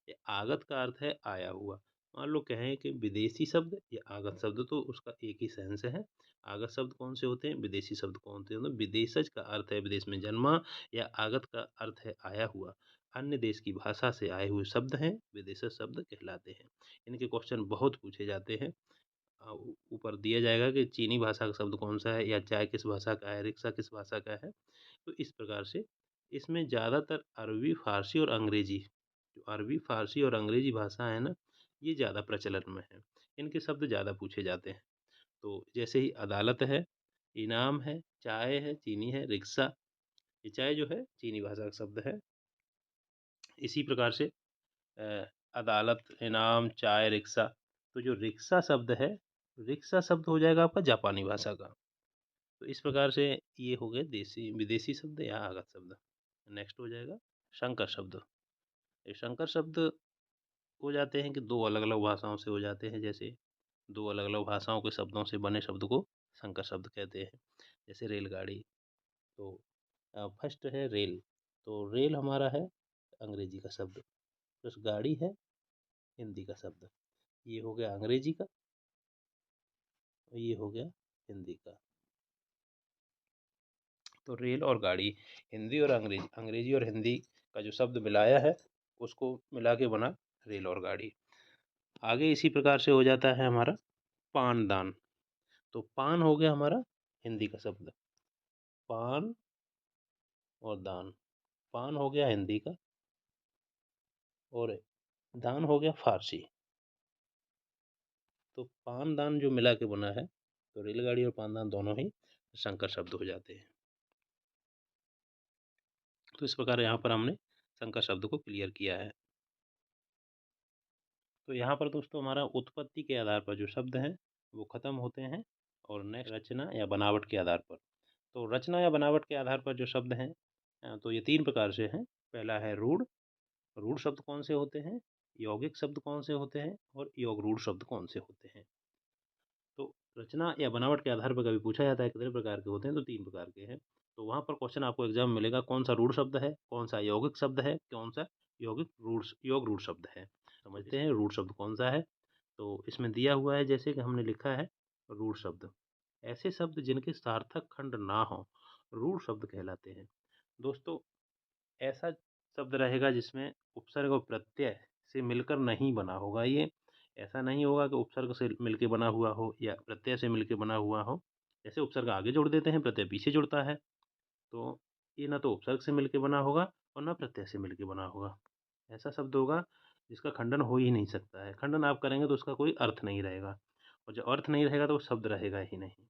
ये आगत का अर्थ है आया हुआ, मान लो कहें कि विदेशी शब्द या आगत शब्द, तो उसका एक ही सेंस है। आगत शब्द कौन से होते हैं, विदेशी शब्द कौन से होते हैं। विदेशज का अर्थ है विदेश में जन्मा, या आगत का अर्थ है आया हुआ, अन्य देश की भाषा से आए हुए शब्द हैं, विदेशज शब्द कहलाते हैं। इनके क्वेश्चन बहुत पूछे जाते हैं। ऊपर दिया जाएगा कि चीनी भाषा का शब्द कौन सा है, या चाय किस भाषा का है, रिक्शा किस भाषा का है। तो इस प्रकार से इसमें ज़्यादातर अरबी, फ़ारसी और अंग्रेजी, जो अरबी, फ़ारसी और अंग्रेजी भाषा है ना, ये ज़्यादा प्रचलन में है। इनके शब्द ज़्यादा पूछे जाते हैं। तो जैसे ही अदालत है, इनाम है, चाय है, चीनी है, रिक्शा, ये चाय जो है चीनी भाषा का शब्द है। इसी प्रकार से अ, अदालत, इनाम, चाय, रिक्शा, तो जो रिक्शा शब्द है, रिक्शा शब्द हो जाएगा आपका जापानी भाषा का। तो इस प्रकार से ये हो गए देसी विदेशी शब्द या आगत शब्द। नेक्स्ट हो जाएगा संकर शब्द। ये संकर शब्द हो जाते हैं कि दो अलग-अलग भाषाओं से हो जाते हैं, जैसे दो अलग-अलग भाषाओं के शब्दों से बने शब्द को संकर शब्द कहते हैं। जैसे रेलगाड़ी, तो फर्स्ट है रेल, तो रेल हमारा है अंग्रेजी का शब्द, प्लस गाड़ी है हिंदी का शब्द। ये हो गया अंग्रेजी का और ये हो गया हिंदी का। तो रेल और गाड़ी, हिंदी और अंग्रेजी, अंग्रेजी और हिंदी का जो शब्द मिलाया है, उसको मिला के बना रेल और गाड़ी। आगे इसी प्रकार से हो जाता है हमारा पान-दान। तो पान हो गया हमारा हिंदी का शब्द, पान और दान। पान हो गया हिंदी का और दान हो गया फ़ारसी। तो पान-दान जो मिला के बना है, तो रेलगाड़ी और पान-दान दोनों ही संकर शब्द हो जाते हैं। तो इस प्रकार यहाँ पर हमने संकर शब्द को क्लियर किया है। तो यहाँ पर दोस्तों हमारा उत्पत्ति के आधार पर जो शब्द हैं, वो ख़त्म होते हैं, और नेक्स्ट रचना या बनावट के आधार पर। तो रचना या बनावट के आधार पर जो शब्द हैं, तो ये 3 प्रकार से हैं। पहला है रूढ़। रूढ़ शब्द कौन से होते हैं? यौगिक शब्द कौन से होते हैं? और योगरूढ़ शब्द कौन से होते हैं? तो रचना या बनावट के आधार पर कभी पूछा जाता है कितने प्रकार के होते हैं, तो 3 प्रकार के हैं। तो वहाँ पर क्वेश्चन आपको एग्ज़ाम में मिलेगा कौन सा रूढ़ शब्द है, कौन सा यौगिक शब्द है, कौन सा योग रूढ़ शब्द है। समझते हैं रूढ़ शब्द कौन सा है। तो इसमें दिया हुआ है जैसे कि हमने लिखा है रूढ़ शब्द, ऐसे शब्द जिनके सार्थक खंड ना हो, रूढ़ शब्द कहलाते हैं। दोस्तों, ऐसा शब्द रहेगा जिसमें उपसर्ग और प्रत्यय से मिलकर नहीं बना होगा ये। ऐसा नहीं होगा कि उपसर्ग से मिलके बना हुआ हो या प्रत्यय से मिलके बना हुआ हो। जैसे उपसर्ग आगे जोड़ देते हैं, प्रत्यय पीछे जुड़ता है, तो ये ना तो उपसर्ग से मिलके बना होगा और ना प्रत्यय से मिलके बना होगा। ऐसा शब्द होगा जिसका खंडन हो ही नहीं सकता है। खंडन आप करेंगे तो उसका कोई अर्थ नहीं रहेगा, और जब अर्थ नहीं रहेगा तो वो शब्द रहेगा ही नहीं।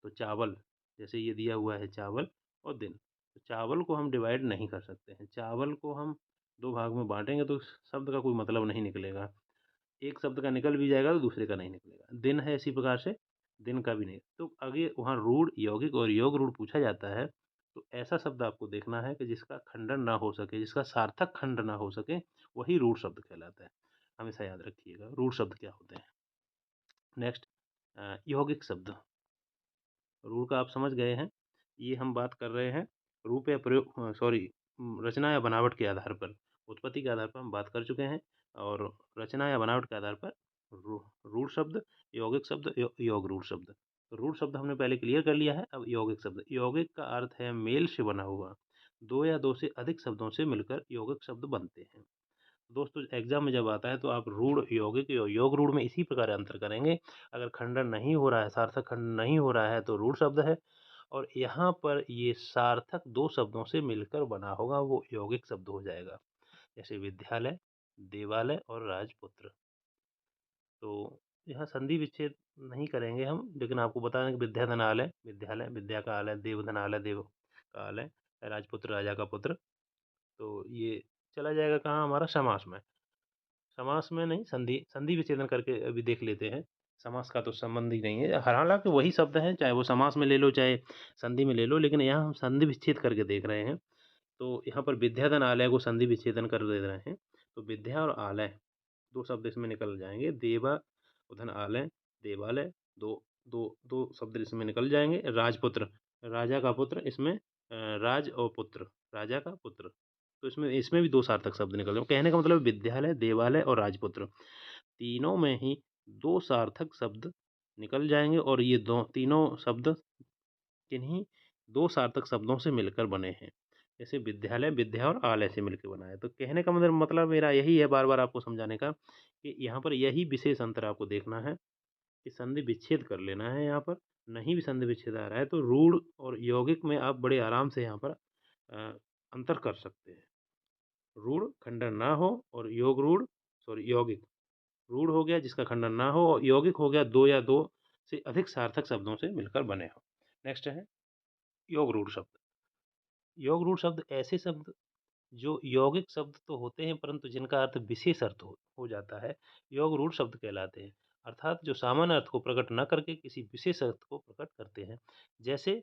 तो चावल, जैसे ये दिया हुआ है चावल और दिन, तो चावल को हम डिवाइड नहीं कर सकते हैं। चावल को हम 2 भाग में बाँटेंगे तो शब्द का कोई मतलब नहीं निकलेगा। एक शब्द का निकल भी जाएगा तो दूसरे का नहीं निकलेगा। दिन है इसी प्रकार से, दिन का भी नहीं। तो आगे वहाँ रूढ़, यौगिक और योग रूढ़ पूछा जाता है, तो ऐसा शब्द आपको देखना है कि जिसका खंडन ना हो सके, जिसका सार्थक खंड ना हो सके, वही रूढ़ शब्द कहलाता है। हमेशा याद रखिएगा रूढ़ शब्द क्या होते हैं। नेक्स्ट यौगिक शब्द। रूल का आप समझ गए हैं। ये हम बात कर रहे हैं रूप या रचना या बनावट के आधार पर, उत्पत्ति के आधार पर हम बात कर चुके हैं, और रचना या बनावट के आधार पर रूढ़ शब्द, यौगिक शब्द, योग रूढ़ शब्द। तो रूढ़ शब्द हमने पहले क्लियर कर लिया है। अब यौगिक शब्द, यौगिक का अर्थ है मेल से बना हुआ, दो या दो से अधिक शब्दों से मिलकर यौगिक शब्द बनते हैं। दोस्तों, एग्जाम में जब आता है तो आप रूढ़, यौगिक, योग रूढ़ में इसी प्रकार अंतर करेंगे। अगर खंडन नहीं हो रहा है, सार्थक खंडन नहीं हो रहा है, तो रूढ़ शब्द है, और यहाँ पर ये सार्थक 2 शब्दों से मिलकर बना होगा, वो यौगिक शब्द हो जाएगा। जैसे विद्यालय, देवालय और राजपुत्र। तो यहाँ संधि विच्छेद नहीं करेंगे हम, लेकिन आपको बता दें कि विद्याधनालय, विद्यालय, विद्या का आलय, देवधनालय, देव का आलय, राजपुत्र, राजा का पुत्र। तो ये चला जाएगा कहाँ हमारा, समास में। समास में नहीं, संधि संधि विच्छेदन करके अभी देख लेते हैं। समास का तो संबंध ही नहीं है। हालाँकि वही शब्द हैं, चाहे वो समास में ले लो, चाहे संधि में ले लो, लेकिन यहाँ हम संधि विच्छेद करके देख रहे हैं। तो यहाँ पर विद्याधन आलय को संधि विच्छेदन कर दे रहे हैं। तो विद्या और आलय 2 शब्द इसमें निकल जाएँगे। देवा उधन आलय, देवालय, 2 शब्द इसमें निकल जाएँगे। राजपुत्र, राजा का पुत्र, इसमें राज और पुत्र, राजा का पुत्र। तो इसमें इसमें भी 2 सार्थक शब्द निकल जाए। कहने का मतलब विद्यालय, देवालय और राजपुत्र, तीनों में ही 2 सार्थक शब्द निकल जाएँगे और ये दो तीनों शब्द किन्हीं 2 सार्थक शब्दों से मिलकर बने हैं। जैसे विद्यालय, विद्या और आलय से मिलके बना है। तो कहने का मतलब मेरा यही है बार-बार आपको समझाने का कि यहाँ पर यही विशेष अंतर आपको देखना है कि संधि विच्छेद कर लेना है यहाँ पर। नहीं भी संधि विच्छेद आ रहा है तो रूढ़ और यौगिक में आप बड़े आराम से यहाँ पर अंतर कर सकते हैं। रूढ़ खंडन ना हो और यौगिक। रूढ़ हो गया जिसका खंडन ना हो और यौगिक हो गया 2 या 2 से अधिक सार्थक शब्दों से मिलकर बने हों। नेक्स्ट है योग रूढ़ शब्द। योग रूढ़ शब्द ऐसे शब्द जो यौगिक शब्द तो होते हैं परंतु जिनका अर्थ विशेष अर्थ हो जाता है, योग रूढ़ शब्द कहलाते हैं। अर्थात जो सामान्य अर्थ को प्रकट न करके किसी विशेष अर्थ को प्रकट करते हैं। जैसे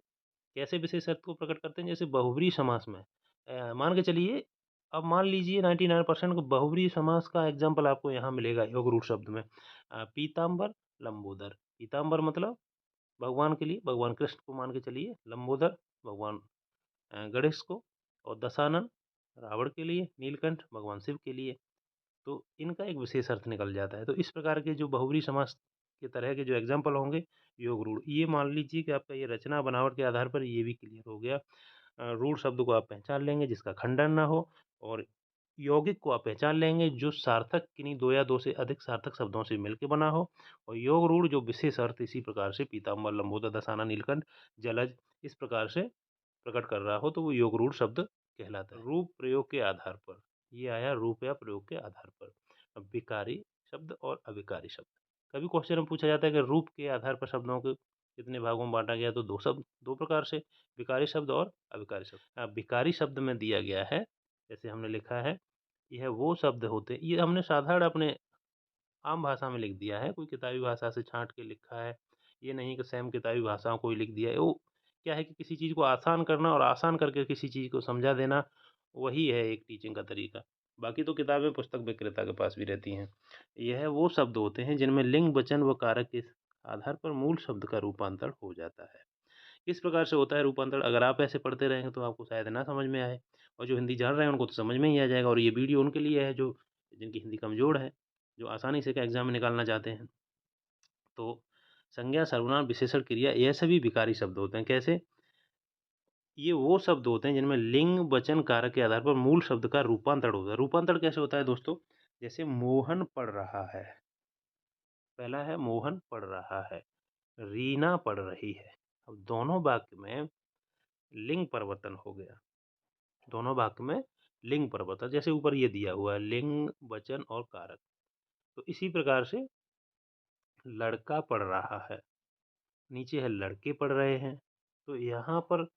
कैसे विशेष अर्थ को प्रकट करते हैं? जैसे बहुब्रीहि समास में मान के चलिए अब मान लीजिए 99% को बहुब्रीहि समास का एग्ज़ाम्पल आपको यहाँ मिलेगा योग रूढ़ शब्द में। पीताम्बर, लंबोदर। पीताम्बर मतलब भगवान के लिए, भगवान कृष्ण को मान के चलिए, लंबोदर भगवान गणेश को और दशानन रावण के लिए, नीलकंठ भगवान शिव के लिए। तो इनका एक विशेष अर्थ निकल जाता है। तो इस प्रकार के जो बहुब्रीहि समास के तरह के जो एग्ज़ाम्पल होंगे योग रूढ़, ये मान लीजिए कि आपका ये रचना बनावट के आधार पर ये भी क्लियर हो गया। रूढ़ शब्द को आप पहचान लेंगे जिसका खंडन ना हो और यौगिक को आप पहचान लेंगे जो सार्थक किन्हीं 2 या 2 से अधिक सार्थक शब्दों से मिलके बना हो और योग रूढ़ जो विशेष अर्थ इसी प्रकार से पीताम्बर, लंबोदर, दसाना, नीलकंठ, जलज इस प्रकार से प्रकट कर रहा हो तो वो योग रूढ़ शब्द कहलाता है। रूप प्रयोग के आधार पर, ये आया रूप या प्रयोग के आधार पर। अब विकारी शब्द और अविकारी शब्द। कभी क्वेश्चन में पूछा जाता है कि रूप के आधार पर शब्दों को कितने भागों में बाँटा गया? तो 2 शब्द 2 प्रकार से विकारी शब्द और अविकारी शब्द। विकारी शब्द में दिया गया है, जैसे हमने लिखा है, यह वो शब्द होते ये हमने साधारण अपने आम भाषा में लिख दिया है, कोई किताबी भाषा से छाँट के लिखा है। ये नहीं कि सेम किताबी भाषाओं को ही लिख दिया है। वो क्या है कि किसी चीज़ को आसान करना और आसान करके किसी चीज़ को समझा देना, वही है एक टीचिंग का तरीका। बाकी तो किताबें पुस्तक विक्रेता के पास भी रहती हैं। यह वो शब्द होते हैं जिनमें लिंग, वचन व कारक के आधार पर मूल शब्द का रूपांतर हो जाता है। किस प्रकार से होता है रूपांतरण? अगर आप ऐसे पढ़ते रहेंगे तो आपको शायद ना समझ में आए और जो हिंदी जान रहे हैं उनको तो समझ में ही आ जाएगा और ये वीडियो उनके लिए है जो जिनकी हिंदी कमज़ोर है, जो आसानी से का एग्ज़ाम में निकालना चाहते हैं। तो संज्ञा, सर्वनाम, विशेषण, क्रिया ये सभी विकारी शब्द होते हैं। कैसे? ये वो शब्द होते हैं जिनमें लिंग, वचन, कारक के आधार पर मूल शब्द का रूपांतरण होता है। रूपांतरण कैसे होता है दोस्तों? जैसे मोहन पढ़ रहा है, पहला है मोहन पढ़ रहा है, रीना पढ़ रही है। अब दोनों वाक्य में लिंग परिवर्तन हो गया। दोनों वाक्य में लिंग परिवर्तन जैसे ऊपर ये दिया हुआ है लिंग, वचन और कारक। तो इसी प्रकार से लड़का पढ़ रहा है, नीचे है लड़के पढ़ रहे हैं। तो यहाँ पर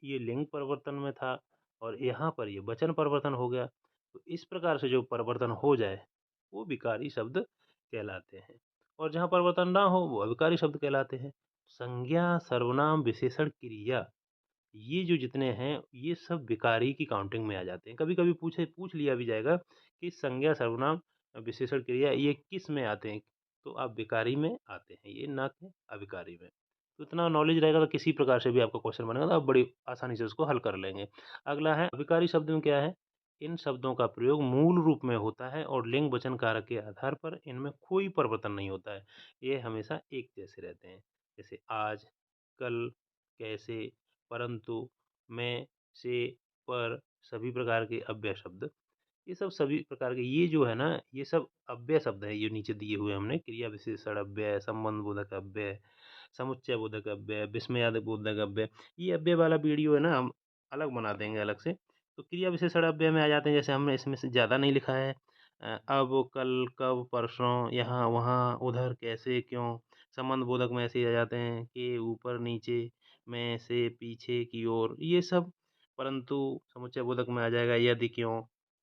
ये लिंग परिवर्तन में था और यहाँ पर ये वचन परिवर्तन हो गया। तो इस प्रकार से जो परिवर्तन हो जाए, वो विकारी शब्द कहलाते हैं और जहाँ परिवर्तन ना हो, वो अविकारी शब्द कहलाते हैं। संज्ञा, सर्वनाम, विशेषण, क्रिया ये जो जितने हैं, ये सब विकारी की काउंटिंग में आ जाते हैं। कभी-कभी पूछ लिया भी जाएगा कि संज्ञा, सर्वनाम, विशेषण, क्रिया ये किस में आते हैं? तो आप विकारी में आते हैं, ये ना कि अविकारी में। तो इतना नॉलेज रहेगा तो किसी प्रकार से भी आपका क्वेश्चन बनेगा तो आप बड़ी आसानी से उसको हल कर लेंगे। अगला है अविकारी शब्द में क्या है? इन शब्दों का प्रयोग मूल रूप में होता है और लिंग, वचन, कारक के आधार पर इनमें कोई परिवर्तन नहीं होता है। ये हमेशा एक जैसे रहते हैं। जैसे आज, कल, कैसे, परंतु, मैं, से, पर सभी प्रकार के अव्यय शब्द, ये सब सभी प्रकार के ये जो है ना, ये सब अव्यय शब्द है, ये नीचे दिए हुए हमने क्रिया विशेषण अव्यय, संबंध बोधक अव्यय, समुच्चय बोधक अव्यय, विस्मयादि बोधक अव्यय। ये अव्यय वाला वीडियो है ना हम अलग बना देंगे अलग से। तो क्रिया विशेषण अव्यय में आ जाते हैं जैसे हमने इसमें से ज़्यादा नहीं लिखा है। अब, कल, कब, परसों, यहाँ, वहाँ, उधर, कैसे, क्यों। संबंध बोधक में ऐसे ही आ जाते हैं कि ऊपर, नीचे, में, से, पीछे की ओर, ये सब। परंतु समुच्चय बोधक में आ जाएगा यदि, क्यों,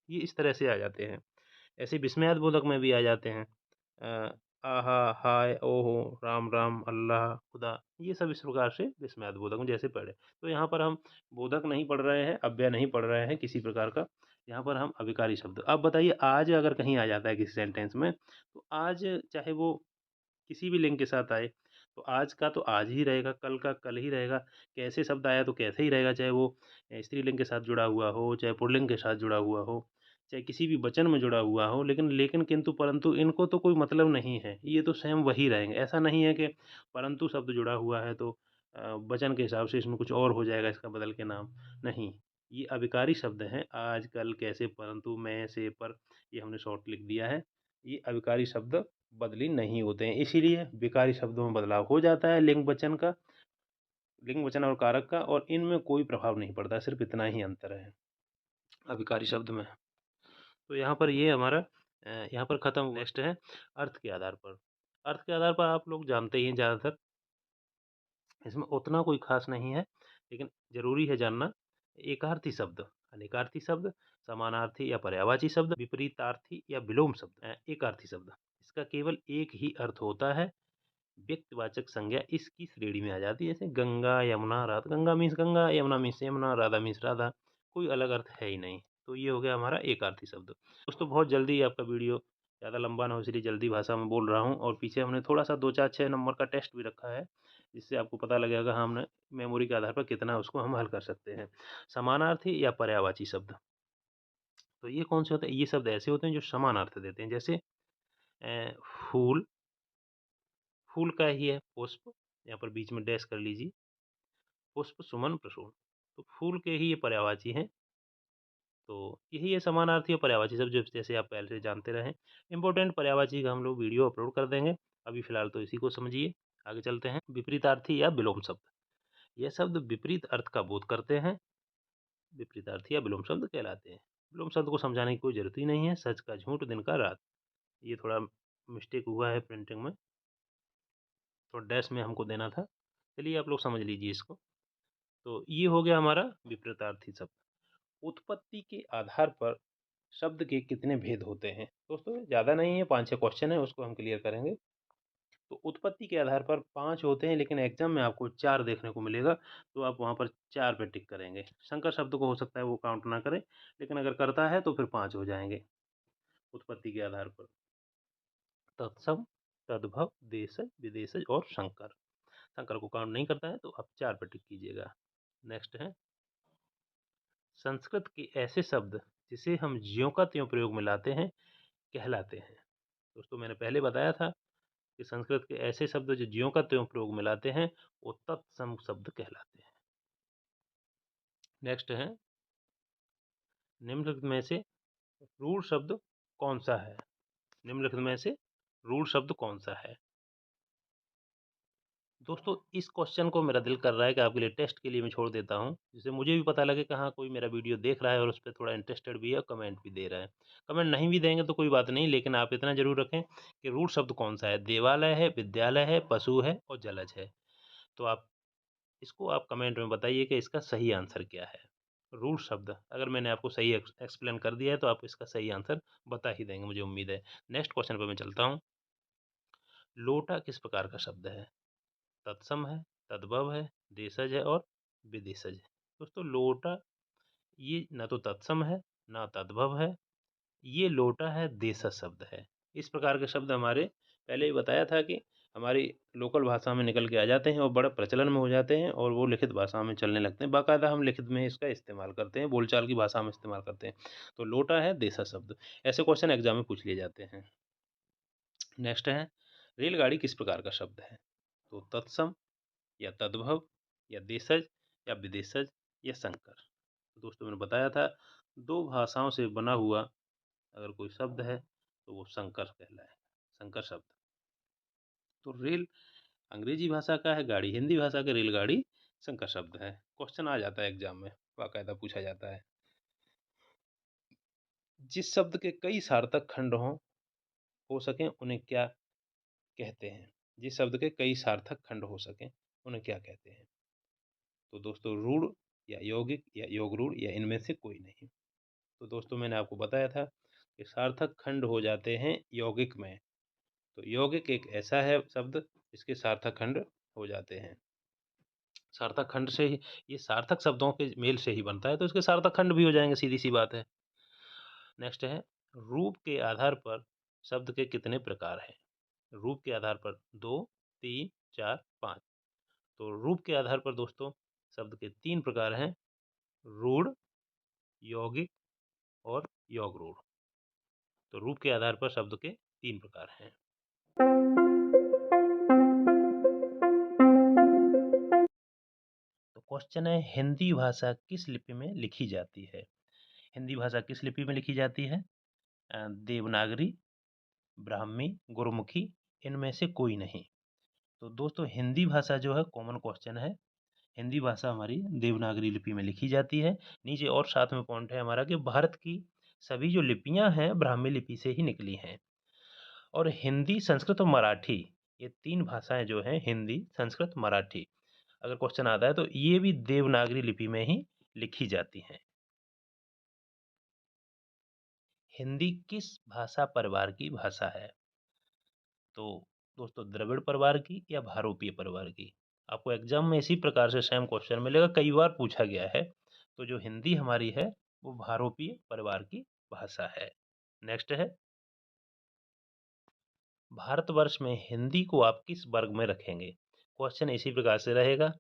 ये इस तरह से आ जाते हैं। ऐसे विस्मयादि बोधक में भी आ जाते हैं। आहा, हाय, ओहो, राम राम, अल्लाह, खुदा, ये सब इस प्रकार से विस्मयादि बोधक में जैसे पढ़े। तो यहाँ पर हम बोधक नहीं पढ़ रहे हैं, अव्यय नहीं पढ़ रहे हैं किसी प्रकार का, यहाँ पर हम अविकारी शब्द। अब बताइए आज अगर कहीं आ जाता है किसी सेंटेंस में, तो आज चाहे वो किसी भी लिंग के साथ आए, तो आज का तो आज ही रहेगा, कल का कल ही रहेगा, कैसे शब्द आया तो कैसे ही रहेगा, चाहे वो स्त्रीलिंग के साथ जुड़ा हुआ हो, चाहे पुल्लिंग के साथ जुड़ा हुआ हो। चाहे किसी भी वचन में जुड़ा हुआ हो, लेकिन लेकिन, किंतु, परंतु इनको तो कोई मतलब नहीं है, ये तो स्वयं वही रहेंगे। ऐसा नहीं है कि परंतु शब्द जुड़ा हुआ है तो वचन के हिसाब से इसमें कुछ और हो जाएगा इसका बदल के नाम, नहीं। ये अविकारी शब्द हैं, आज, कल, कैसे, परंतु, मैं, से, पर, ये हमने शॉर्ट लिख दिया है। ये अविकारी शब्द बदली नहीं होते हैं, इसीलिए विकारी शब्दों में बदलाव हो जाता है लिंग वचन का, लिंग वचन और कारक का, और इनमें कोई प्रभाव नहीं पड़ता, सिर्फ इतना ही अंतर है अविकारी शब्द में। तो यहाँ पर ये हमारा यहाँ पर खत्म हुआ। नेक्स्ट है अर्थ के आधार पर। अर्थ के आधार पर आप लोग जानते ही हैं ज़्यादातर, इसमें उतना कोई खास नहीं है, लेकिन ज़रूरी है जानना। एकार्थी शब्द, अनेकार्थी शब्द, समानार्थी या पर्यायवाची शब्द, विपरीतार्थी या विलोम शब्द, एकार्थी शब्द, इसका केवल एक ही अर्थ होता है। व्यक्तिवाचक संज्ञा इसकी श्रेणी में आ जाती है, जैसे Ganga, Yamuna, Radha. Ganga means Ganga, Yamuna means Yamuna, Radha means Radha, कोई अलग अर्थ है ही नहीं। तो ये हो गया हमारा एकार्थी शब्द। दोस्तों बहुत जल्दी आपका वीडियो, ज़्यादा लंबा ना हो इसलिए जल्दी भाषा में बोल रहा हूँ, और पीछे हमने थोड़ा सा 2 4 6 नंबर का टेस्ट भी रखा है, जिससे आपको पता लगेगा हाँ, हमने मेमोरी के आधार पर कितना उसको हम हल कर सकते हैं। समानार्थी या पर्यायवाची शब्द, तो ये कौन से होते हैं? ये शब्द ऐसे होते हैं जो समान अर्थ देते हैं, जैसे फूल, फूल का ही है पुष्प, यहाँ पर बीच में डैश कर लीजिए, पुष्प, सुमन, प्रसून, तो फूल के ही ये पर्यायवाची हैं। तो यही है समानार्थी और पर्यायवाची शब्द, जो जैसे आप पहले से जानते रहे। इम्पोर्टेंट पर्यायवाची का हम लोग वीडियो अपलोड कर देंगे, अभी फिलहाल तो इसी को समझिए। आगे चलते हैं। विपरीतार्थी या विलोम शब्द, यह शब्द विपरीत अर्थ का बोध करते हैं, विपरीतार्थी या विलोम शब्द कहलाते हैं। विलोम शब्द को समझाने की कोई जरूरत ही नहीं है। सच का झूठ, दिन का रात, ये थोड़ा मिस्टेक हुआ है प्रिंटिंग में, तो डैश में हमको देना था। चलिए आप लोग समझ लीजिए इसको। तो ये हो गया हमारा विपरीतार्थी शब्द। उत्पत्ति के आधार पर शब्द के कितने भेद होते हैं? दोस्तों ज़्यादा नहीं है, 5-6 क्वेश्चन है, उसको हम क्लियर करेंगे। तो उत्पत्ति के आधार पर 5 होते हैं, लेकिन एग्जाम में आपको 4 देखने को मिलेगा, तो आप वहाँ पर 4 पे टिक करेंगे। शंकर शब्द को हो सकता है वो काउंट ना करें, लेकिन अगर करता है तो फिर 5 हो जाएंगे उत्पत्ति के आधार पर। तत्सम, तद्भव, देशज, विदेशज और शंकर। शंकर को काउंट नहीं करता है तो आप 4 पे टिक कीजिएगा। नेक्स्ट है संस्कृत के ऐसे शब्द जिसे हम ज्यों का त्यों प्रयोग में लाते हैं कहलाते हैं। दोस्तों मैंने पहले बताया था कि संस्कृत के ऐसे शब्द जो ज्यों का त्यों प्रयोग में लाते हैं वो तत्सम शब्द कहलाते हैं। नेक्स्ट है निम्नलिखित में से रूढ़ शब्द कौन सा है? निम्नलिखित में से रूढ़ शब्द कौन सा है? दोस्तों इस क्वेश्चन को मेरा दिल कर रहा है कि आपके लिए टेस्ट के लिए मैं छोड़ देता हूं, जिससे मुझे भी पता लगे कि हाँ कोई मेरा वीडियो देख रहा है और उस पर थोड़ा इंटरेस्टेड भी है, कमेंट भी दे रहा है। कमेंट नहीं भी देंगे तो कोई बात नहीं, लेकिन आप इतना जरूर रखें कि रूढ़ शब्द कौन सा है। देवालय है, विद्यालय है, पशु है और जलज है। तो आप कमेंट में बताइए कि इसका सही आंसर क्या है। रूढ़ शब्द अगर मैंने आपको सही एक्सप्लेन कर दिया है तो आप इसका सही आंसर बता ही देंगे, मुझे उम्मीद है। नेक्स्ट क्वेश्चन पर मैं चलता हूँ। लोटा किस प्रकार का शब्द है? तत्सम है, तद्भव है, देशज है और विदेशज है। दोस्तों लोटा ये ना तो तत्सम है ना तद्भव है, ये लोटा है, देशज शब्द है। इस प्रकार के शब्द हमारे पहले ही बताया था कि हमारी लोकल भाषा में निकल के आ जाते हैं और बड़ा प्रचलन में हो जाते हैं, और वो लिखित भाषा में चलने लगते हैं। बाकायदा हम लिखित में इसका इस्तेमाल करते हैं, बोलचाल की भाषा में इस्तेमाल करते हैं। तो लोटा है देशज शब्द। ऐसे क्वेश्चन एग्जाम में पूछ लिए जाते हैं। नेक्स्ट है रेलगाड़ी किस प्रकार का शब्द है? तो तत्सम या तद्भव या देशज या विदेशज या संकर। तो दोस्तों मैंने बताया था 2 भाषाओं से बना हुआ अगर कोई शब्द है तो वो संकर कहलाए, संकर शब्द। तो रेल अंग्रेजी भाषा का है, गाड़ी हिंदी भाषा का, रेलगाड़ी संकर शब्द है। क्वेश्चन आ जाता है एग्जाम में, बाकायदा पूछा जाता है। जिस शब्द के कई सार्थक खंड हो सकें उन्हें क्या कहते हैं? जिस शब्द के कई सार्थक खंड हो सकें उन्हें क्या कहते हैं? तो दोस्तों रूढ़ या यौगिक या योग रूढ़ या इनमें से कोई नहीं। तो दोस्तों मैंने आपको बताया था कि सार्थक खंड हो जाते हैं यौगिक में। तो यौगिक एक ऐसा है शब्द जिसके सार्थक खंड हो जाते हैं। सार्थक खंड से ही ये सार्थक शब्दों के मेल से ही बनता है, तो इसके सार्थक खंड भी हो जाएंगे, सीधी सी बात है। नेक्स्ट है रूप के आधार पर शब्द के कितने प्रकार हैं? रूप के आधार पर 2, 3, 4, 5। तो रूप के आधार पर दोस्तों शब्द के 3 प्रकार हैं, रूढ़, यौगिक और योग रूढ़। तो रूप के आधार पर शब्द के 3 प्रकार हैं। तो क्वेश्चन है, हिंदी भाषा किस लिपि में लिखी जाती है? हिंदी भाषा किस लिपि में लिखी जाती है? देवनागरी, ब्राह्मी, गुरुमुखी, इनमें से कोई नहीं। तो दोस्तों हिंदी भाषा जो है कॉमन क्वेश्चन है। हिंदी भाषा हमारी देवनागरी लिपि में लिखी जाती है। नीचे और साथ में पॉइंट है हमारा कि भारत की सभी जो लिपियां हैं ब्राह्मी लिपि से ही निकली हैं। और हिंदी, संस्कृत और मराठी, ये 3 भाषाएं जो हैं, हिंदी, संस्कृत, मराठी, अगर क्वेश्चन आता है तो ये भी देवनागरी लिपि में ही लिखी जाती हैं। हिंदी किस भाषा परिवार की भाषा है? तो दोस्तों द्रविड़ परिवार की या भारोपीय परिवार की? आपको एग्जाम में इसी प्रकार से सेम क्वेश्चन मिलेगा, कई बार पूछा गया है। तो जो हिंदी हमारी है वो भारोपीय परिवार की भाषा है। नेक्स्ट है, भारतवर्ष में हिंदी को आप किस वर्ग में रखेंगे? क्वेश्चन इसी प्रकार से रहेगा,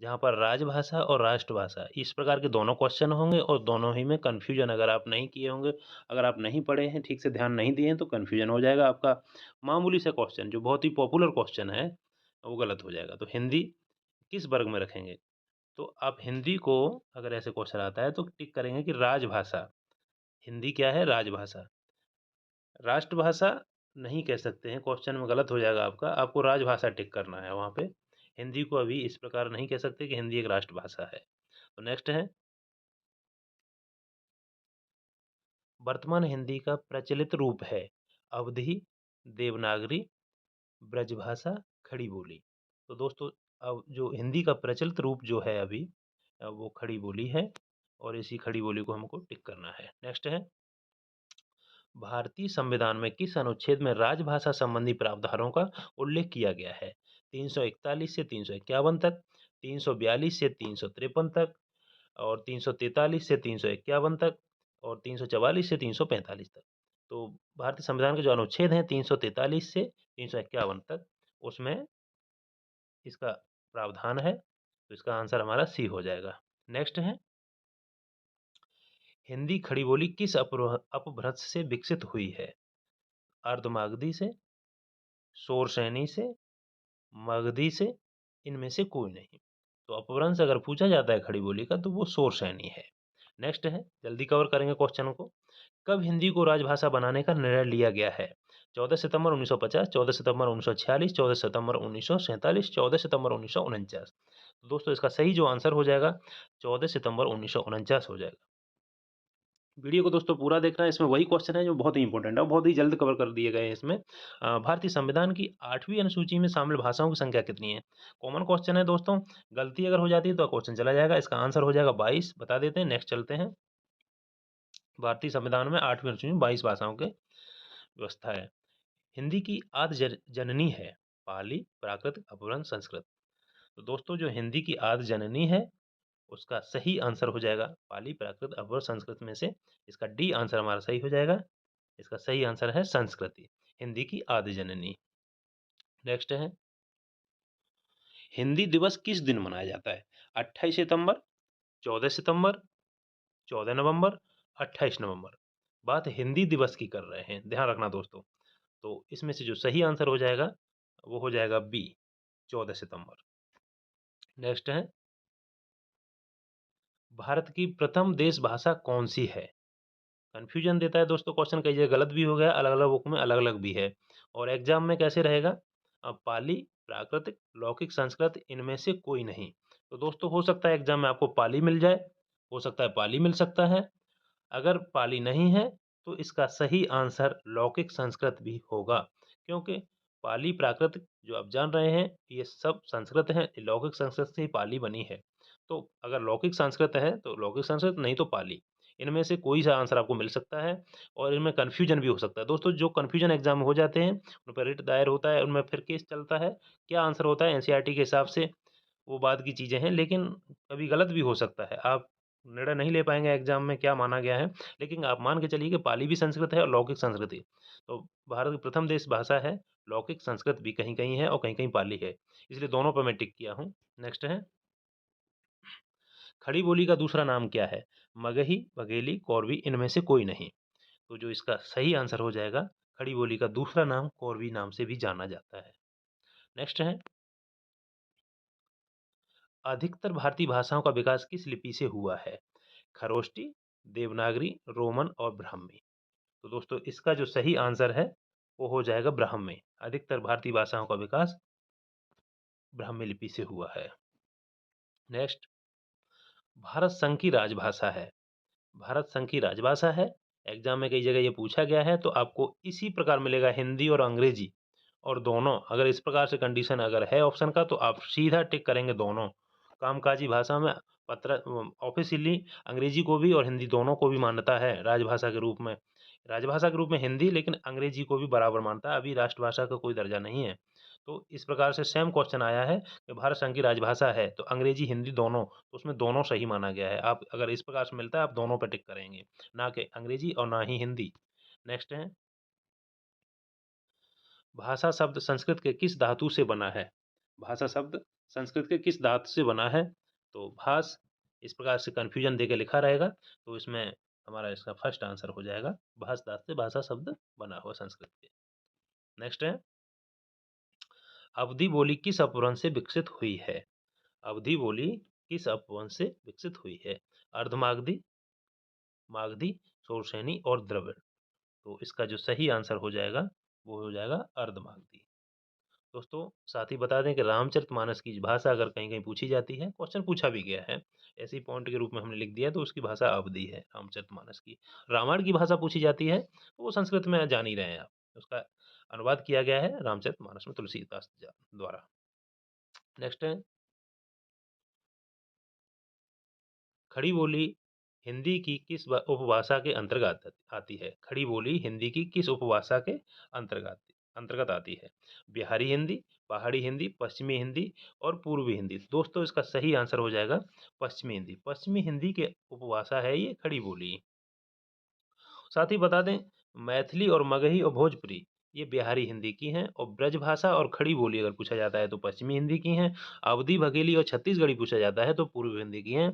जहाँ पर राजभाषा और राष्ट्रभाषा इस प्रकार के दोनों क्वेश्चन होंगे और दोनों ही में कन्फ्यूजन अगर आप नहीं किए होंगे, अगर आप नहीं पढ़े हैं, ठीक से ध्यान नहीं दिए हैं तो कन्फ्यूजन हो जाएगा आपका। मामूली सा क्वेश्चन जो बहुत ही पॉपुलर क्वेश्चन है वो गलत हो जाएगा। तो हिंदी किस वर्ग में रखेंगे? तो आप हिंदी को अगर ऐसे क्वेश्चन आता है तो टिक करेंगे कि राजभाषा। हिंदी क्या है? राजभाषा। राष्ट्रभाषा नहीं कह सकते हैं, क्वेश्चन में गलत हो जाएगा आपका, आपको राजभाषा टिक करना है वहाँ पे। हिंदी को अभी इस प्रकार नहीं कह सकते कि हिंदी एक राष्ट्रभाषा है। तो नेक्स्ट है, वर्तमान हिंदी का प्रचलित रूप है अवधी, देवनागरी, ब्रजभाषा, खड़ी बोली। तो दोस्तों अब जो हिंदी का प्रचलित रूप जो है अभी वो खड़ी बोली है और इसी खड़ी बोली को हमको टिक करना है। नेक्स्ट है, भारतीय संविधान में किस अनुच्छेद में राजभाषा संबंधी प्रावधानों का उल्लेख किया गया है? 341 से 351 तक, 342 से 353 तक, और 343 से 351 तक, और 344 से 345 तक। तो भारतीय संविधान के जो अनुच्छेद हैं 343 से 351 तक, उसमें इसका प्रावधान है। तो इसका आंसर हमारा सी हो जाएगा। नेक्स्ट है, हिंदी खड़ी बोली किस अपभ्रंश से विकसित हुई है? अर्धमागधी से, शोरसैनी से, मगधी से, इनमें से कोई नहीं। तो अपभ्रंश अगर पूछा जाता है खड़ी बोली का तो वो शोरसैनी है। नेक्स्ट है, जल्दी कवर करेंगे क्वेश्चन को। कब हिंदी को राजभाषा बनाने का निर्णय लिया गया है? 14 सितंबर 1950, 14 सितंबर 1946, 14 सितंबर 1947, 14 सितंबर 1949। तो दोस्तों इसका सही जो आंसर हो जाएगा 14 सितंबर 1949 हो जाएगा। वीडियो को दोस्तों पूरा देखना है, इसमें वही क्वेश्चन है जो बहुत ही इंपॉर्टेंट है और बहुत ही जल्द कवर कर दिए गए हैं इसमें। भारतीय संविधान की 8वीं अनुसूची में शामिल भाषाओं की संख्या कितनी है? कॉमन क्वेश्चन है दोस्तों, गलती अगर हो जाती है तो क्वेश्चन चला जाएगा। इसका आंसर हो जाएगा 22, बता देते हैं। नेक्स्ट चलते हैं, भारतीय संविधान में 8वीं अनुसूची में 22 भाषाओं की व्यवस्था है। हिंदी की आदि जननी है पाली, प्राकृत, अपभ्रंश, संस्कृत। तो दोस्तों जो हिंदी की आदि जननी है उसका सही आंसर हो जाएगा पाली, प्राकृत, अपभ्रंश, संस्कृत में से इसका डी आंसर हमारा सही हो जाएगा। इसका सही आंसर है संस्कृति, हिंदी की आदि जननी। नेक्स्ट है, हिंदी दिवस किस दिन मनाया जाता है? 28 सितंबर, 14 सितंबर, 14 नवंबर, 28 नवंबर। बात हिंदी दिवस की कर रहे हैं, ध्यान रखना दोस्तों। तो इसमें से जो सही आंसर हो जाएगा वो हो जाएगा बी, 14 सितंबर। नेक्स्ट है, भारत की प्रथम देश भाषा कौन सी है? कंफ्यूजन देता है दोस्तों क्वेश्चन, कई जगह गलत भी हो गया, अलग अलग बुक में अलग अलग भी है। और एग्जाम में कैसे रहेगा? अब पाली, प्राकृतिक, लौकिक, संस्कृत, इनमें से कोई नहीं। तो दोस्तों हो सकता है एग्जाम में आपको पाली मिल जाए, हो सकता है पाली मिल सकता है। अगर पाली नहीं है तो इसका सही आंसर लौकिक संस्कृत भी होगा, क्योंकि पाली प्राकृत जो आप जान रहे हैं ये सब संस्कृत है, लौकिक संस्कृत से ही पाली बनी है। तो अगर लौकिक संस्कृत है तो लौकिक संस्कृत, नहीं तो पाली, इनमें से कोई सा आंसर आपको मिल सकता है। और इनमें कन्फ्यूजन भी हो सकता है दोस्तों, जो कन्फ्यूजन एग्जाम में हो जाते हैं उन पर रिट दायर होता है, उनमें फिर केस चलता है, क्या आंसर होता है एनसीईआरटी के हिसाब से, वो बात की चीज़ें हैं। लेकिन कभी गलत भी हो सकता है, आप निर्णय नहीं ले पाएँगे एग्ज़ाम में क्या माना गया है। लेकिन आप मान के चलिए कि पाली भी संस्कृत है और लौकिक संस्कृति। तो भारत की प्रथम देश भाषा है, लौकिक संस्कृत भी कहीं-कहीं है और कहीं-कहीं पाली है। इसलिए दोनों पे मैं टिक किया हूँ। नेक्स्ट है, खड़ी बोली का दूसरा नाम क्या है? मगही, बघेली, कौरवी इनमें से कोई नहीं। तो जो इसका सही आंसर हो जाएगा, खड़ी बोली का दूसरा नाम कौरवी नाम से भी जाना जाता है। नेक्स्ट है, अधिकतर भारतीय भाषाओं का विकास किस लिपि से हुआ है? खरोष्टी, देवनागरी, रोमन और ब्राह्मी। तो दोस्तों इसका जो सही आंसर है वो हो जाएगा ब्राह्मी। अधिकतर भारतीय भाषाओं का विकास ब्राह्मी लिपि से हुआ है। नेक्स्ट, भारत संघ की राजभाषा है। भारत संघ की राजभाषा है। एग्जाम में कई जगह ये पूछा गया है, तो आपको इसी प्रकार मिलेगा हिंदी और अंग्रेजी, और दोनों अगर इस प्रकार से कंडीशन अगर है ऑप्शन का, तो आप सीधा टिक करेंगे दोनों। कामकाजी भाषा में पत्र ऑफिशियली अंग्रेजी को भी और हिंदी दोनों को भी मान्यता है राजभाषा के रूप में। राजभाषा के रूप में हिंदी, लेकिन अंग्रेजी को भी बराबर मानता है, अभी राष्ट्रभाषा का कोई दर्जा नहीं है। तो इस प्रकार से सेम क्वेश्चन आया है कि भारत संघ की राजभाषा है तो अंग्रेजी हिंदी दोनों, तो उसमें दोनों सही माना गया है। आप अगर इस प्रकार से मिलता है आप दोनों पे टिक करेंगे, ना कि अंग्रेजी और ना ही हिंदी। नेक्स्ट है, भाषा शब्द संस्कृत के किस धातु से बना है? भाषा शब्द संस्कृत के किस धातु से बना है? तो भास, इस प्रकार से कंफ्यूजन देके लिखा रहेगा, तो इसमें हमारा इसका फर्स्ट आंसर हो जाएगा, भास धातु से भाषा शब्द बना हुआ संस्कृत के। नेक्स्ट है, अवधी बोली किस अपभ्रंश से विकसित हुई है? अवधी बोली किस अपभ्रंश से विकसित हुई है? अर्धमागधी, मागधी, शोरसेनी और द्रविड़। तो इसका जो सही आंसर हो जाएगा वो हो जाएगा अर्धमागधी। दोस्तों साथ ही बता दें कि रामचरितमानस की भाषा अगर कहीं कहीं पूछी जाती है, क्वेश्चन पूछा भी गया है, ऐसी पॉइंट के रूप में हमने लिख दिया, तो उसकी भाषा अवधी है रामचरितमानस की। रामायण की भाषा पूछी जाती है तो वो संस्कृत में जान ही रहे हैं आप, उसका अनुवाद किया गया है रामचरितमानस में तुलसीदास द्वारा। नेक्स्ट है, खड़ी बोली हिंदी की किस उपभाषा के अंतर्गत आती है? खड़ी बोली हिंदी की किस उपभाषा के अंतर्गत अंतर्गत आती है? बिहारी हिंदी, पहाड़ी हिंदी, पश्चिमी हिंदी और पूर्वी हिंदी। दोस्तों इसका सही आंसर हो जाएगा पश्चिमी हिंदी। पश्चिमी हिंदी के उपभाषा है ये खड़ी बोली। साथ ही बता दें, मैथिली और मगही और भोजपुरी ये बिहारी हिंदी की हैं, और ब्रजभाषा और खड़ी बोली अगर पूछा जाता है तो पश्चिमी हिंदी की हैं। अवधी, बघेली और छत्तीसगढ़ी पूछा जाता है तो पूर्व हिंदी की हैं।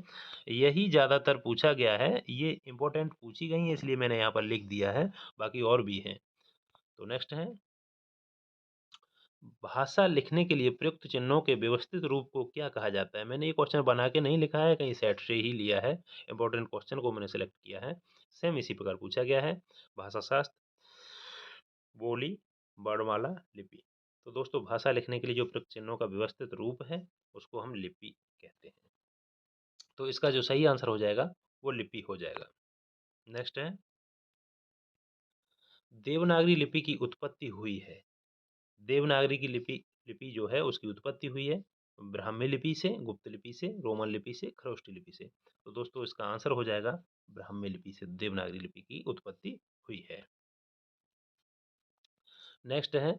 यही ज़्यादातर पूछा गया है, ये इंपॉर्टेंट पूछी गई हैं, इसलिए मैंने यहाँ पर लिख दिया है, बाकी और भी हैं। तो नेक्स्ट है, भाषा लिखने के लिए प्रयुक्त चिन्हों के व्यवस्थित रूप को क्या कहा जाता है? मैंने ये क्वेश्चन बना के नहीं लिखा है, कहीं सेट से ही लिया है, इंपॉर्टेंट क्वेश्चन को मैंने सेलेक्ट किया है। सेम इसी प्रकार पूछा गया है। भाषा शास्त्र, बोली, वर्णमाला, लिपि। तो दोस्तों भाषा लिखने के लिए जो प्रयुक्त चिन्हों का व्यवस्थित रूप है उसको हम लिपि कहते हैं। तो इसका जो सही आंसर हो जाएगा वो लिपि हो जाएगा। नेक्स्ट है, देवनागरी लिपि की उत्पत्ति हुई है। देवनागरी की लिपि लिपि जो है उसकी उत्पत्ति हुई है ब्राह्मी लिपि से, गुप्त लिपि से, रोमन लिपि से, खरोष्टी लिपि से। तो दोस्तों इसका आंसर हो जाएगा ब्राह्मी लिपि से देवनागरी लिपि की उत्पत्ति हुई है। नेक्स्ट है,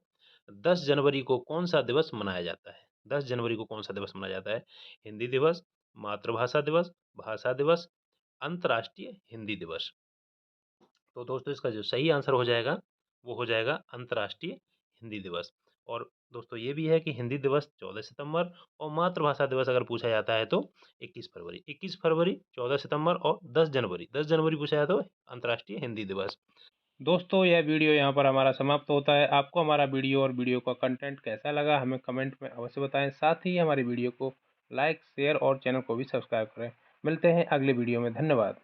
10 जनवरी को कौन सा दिवस मनाया जाता है? 10 जनवरी को कौन सा दिवस मनाया जाता है? हिंदी दिवस, मातृभाषा दिवस, भाषा दिवस, अंतर्राष्ट्रीय हिंदी दिवस। तो दोस्तों इसका जो सही आंसर हो जाएगा वो हो जाएगा अंतर्राष्ट्रीय हिंदी दिवस। और दोस्तों ये भी है कि हिंदी दिवस 14 सितंबर और मातृभाषा दिवस अगर पूछा जाता है तो 21 फरवरी। 21 फरवरी, 14 सितंबर और 10 जनवरी। 10 जनवरी पूछा जाता है तो अंतर्राष्ट्रीय हिंदी दिवस। दोस्तों यह वीडियो यहाँ पर हमारा समाप्त होता है। आपको हमारा वीडियो और वीडियो का कंटेंट कैसा लगा हमें कमेंट में अवश्य बताएं। साथ ही हमारी वीडियो को लाइक, शेयर और चैनल को भी सब्सक्राइब करें। मिलते हैं अगले वीडियो में। धन्यवाद।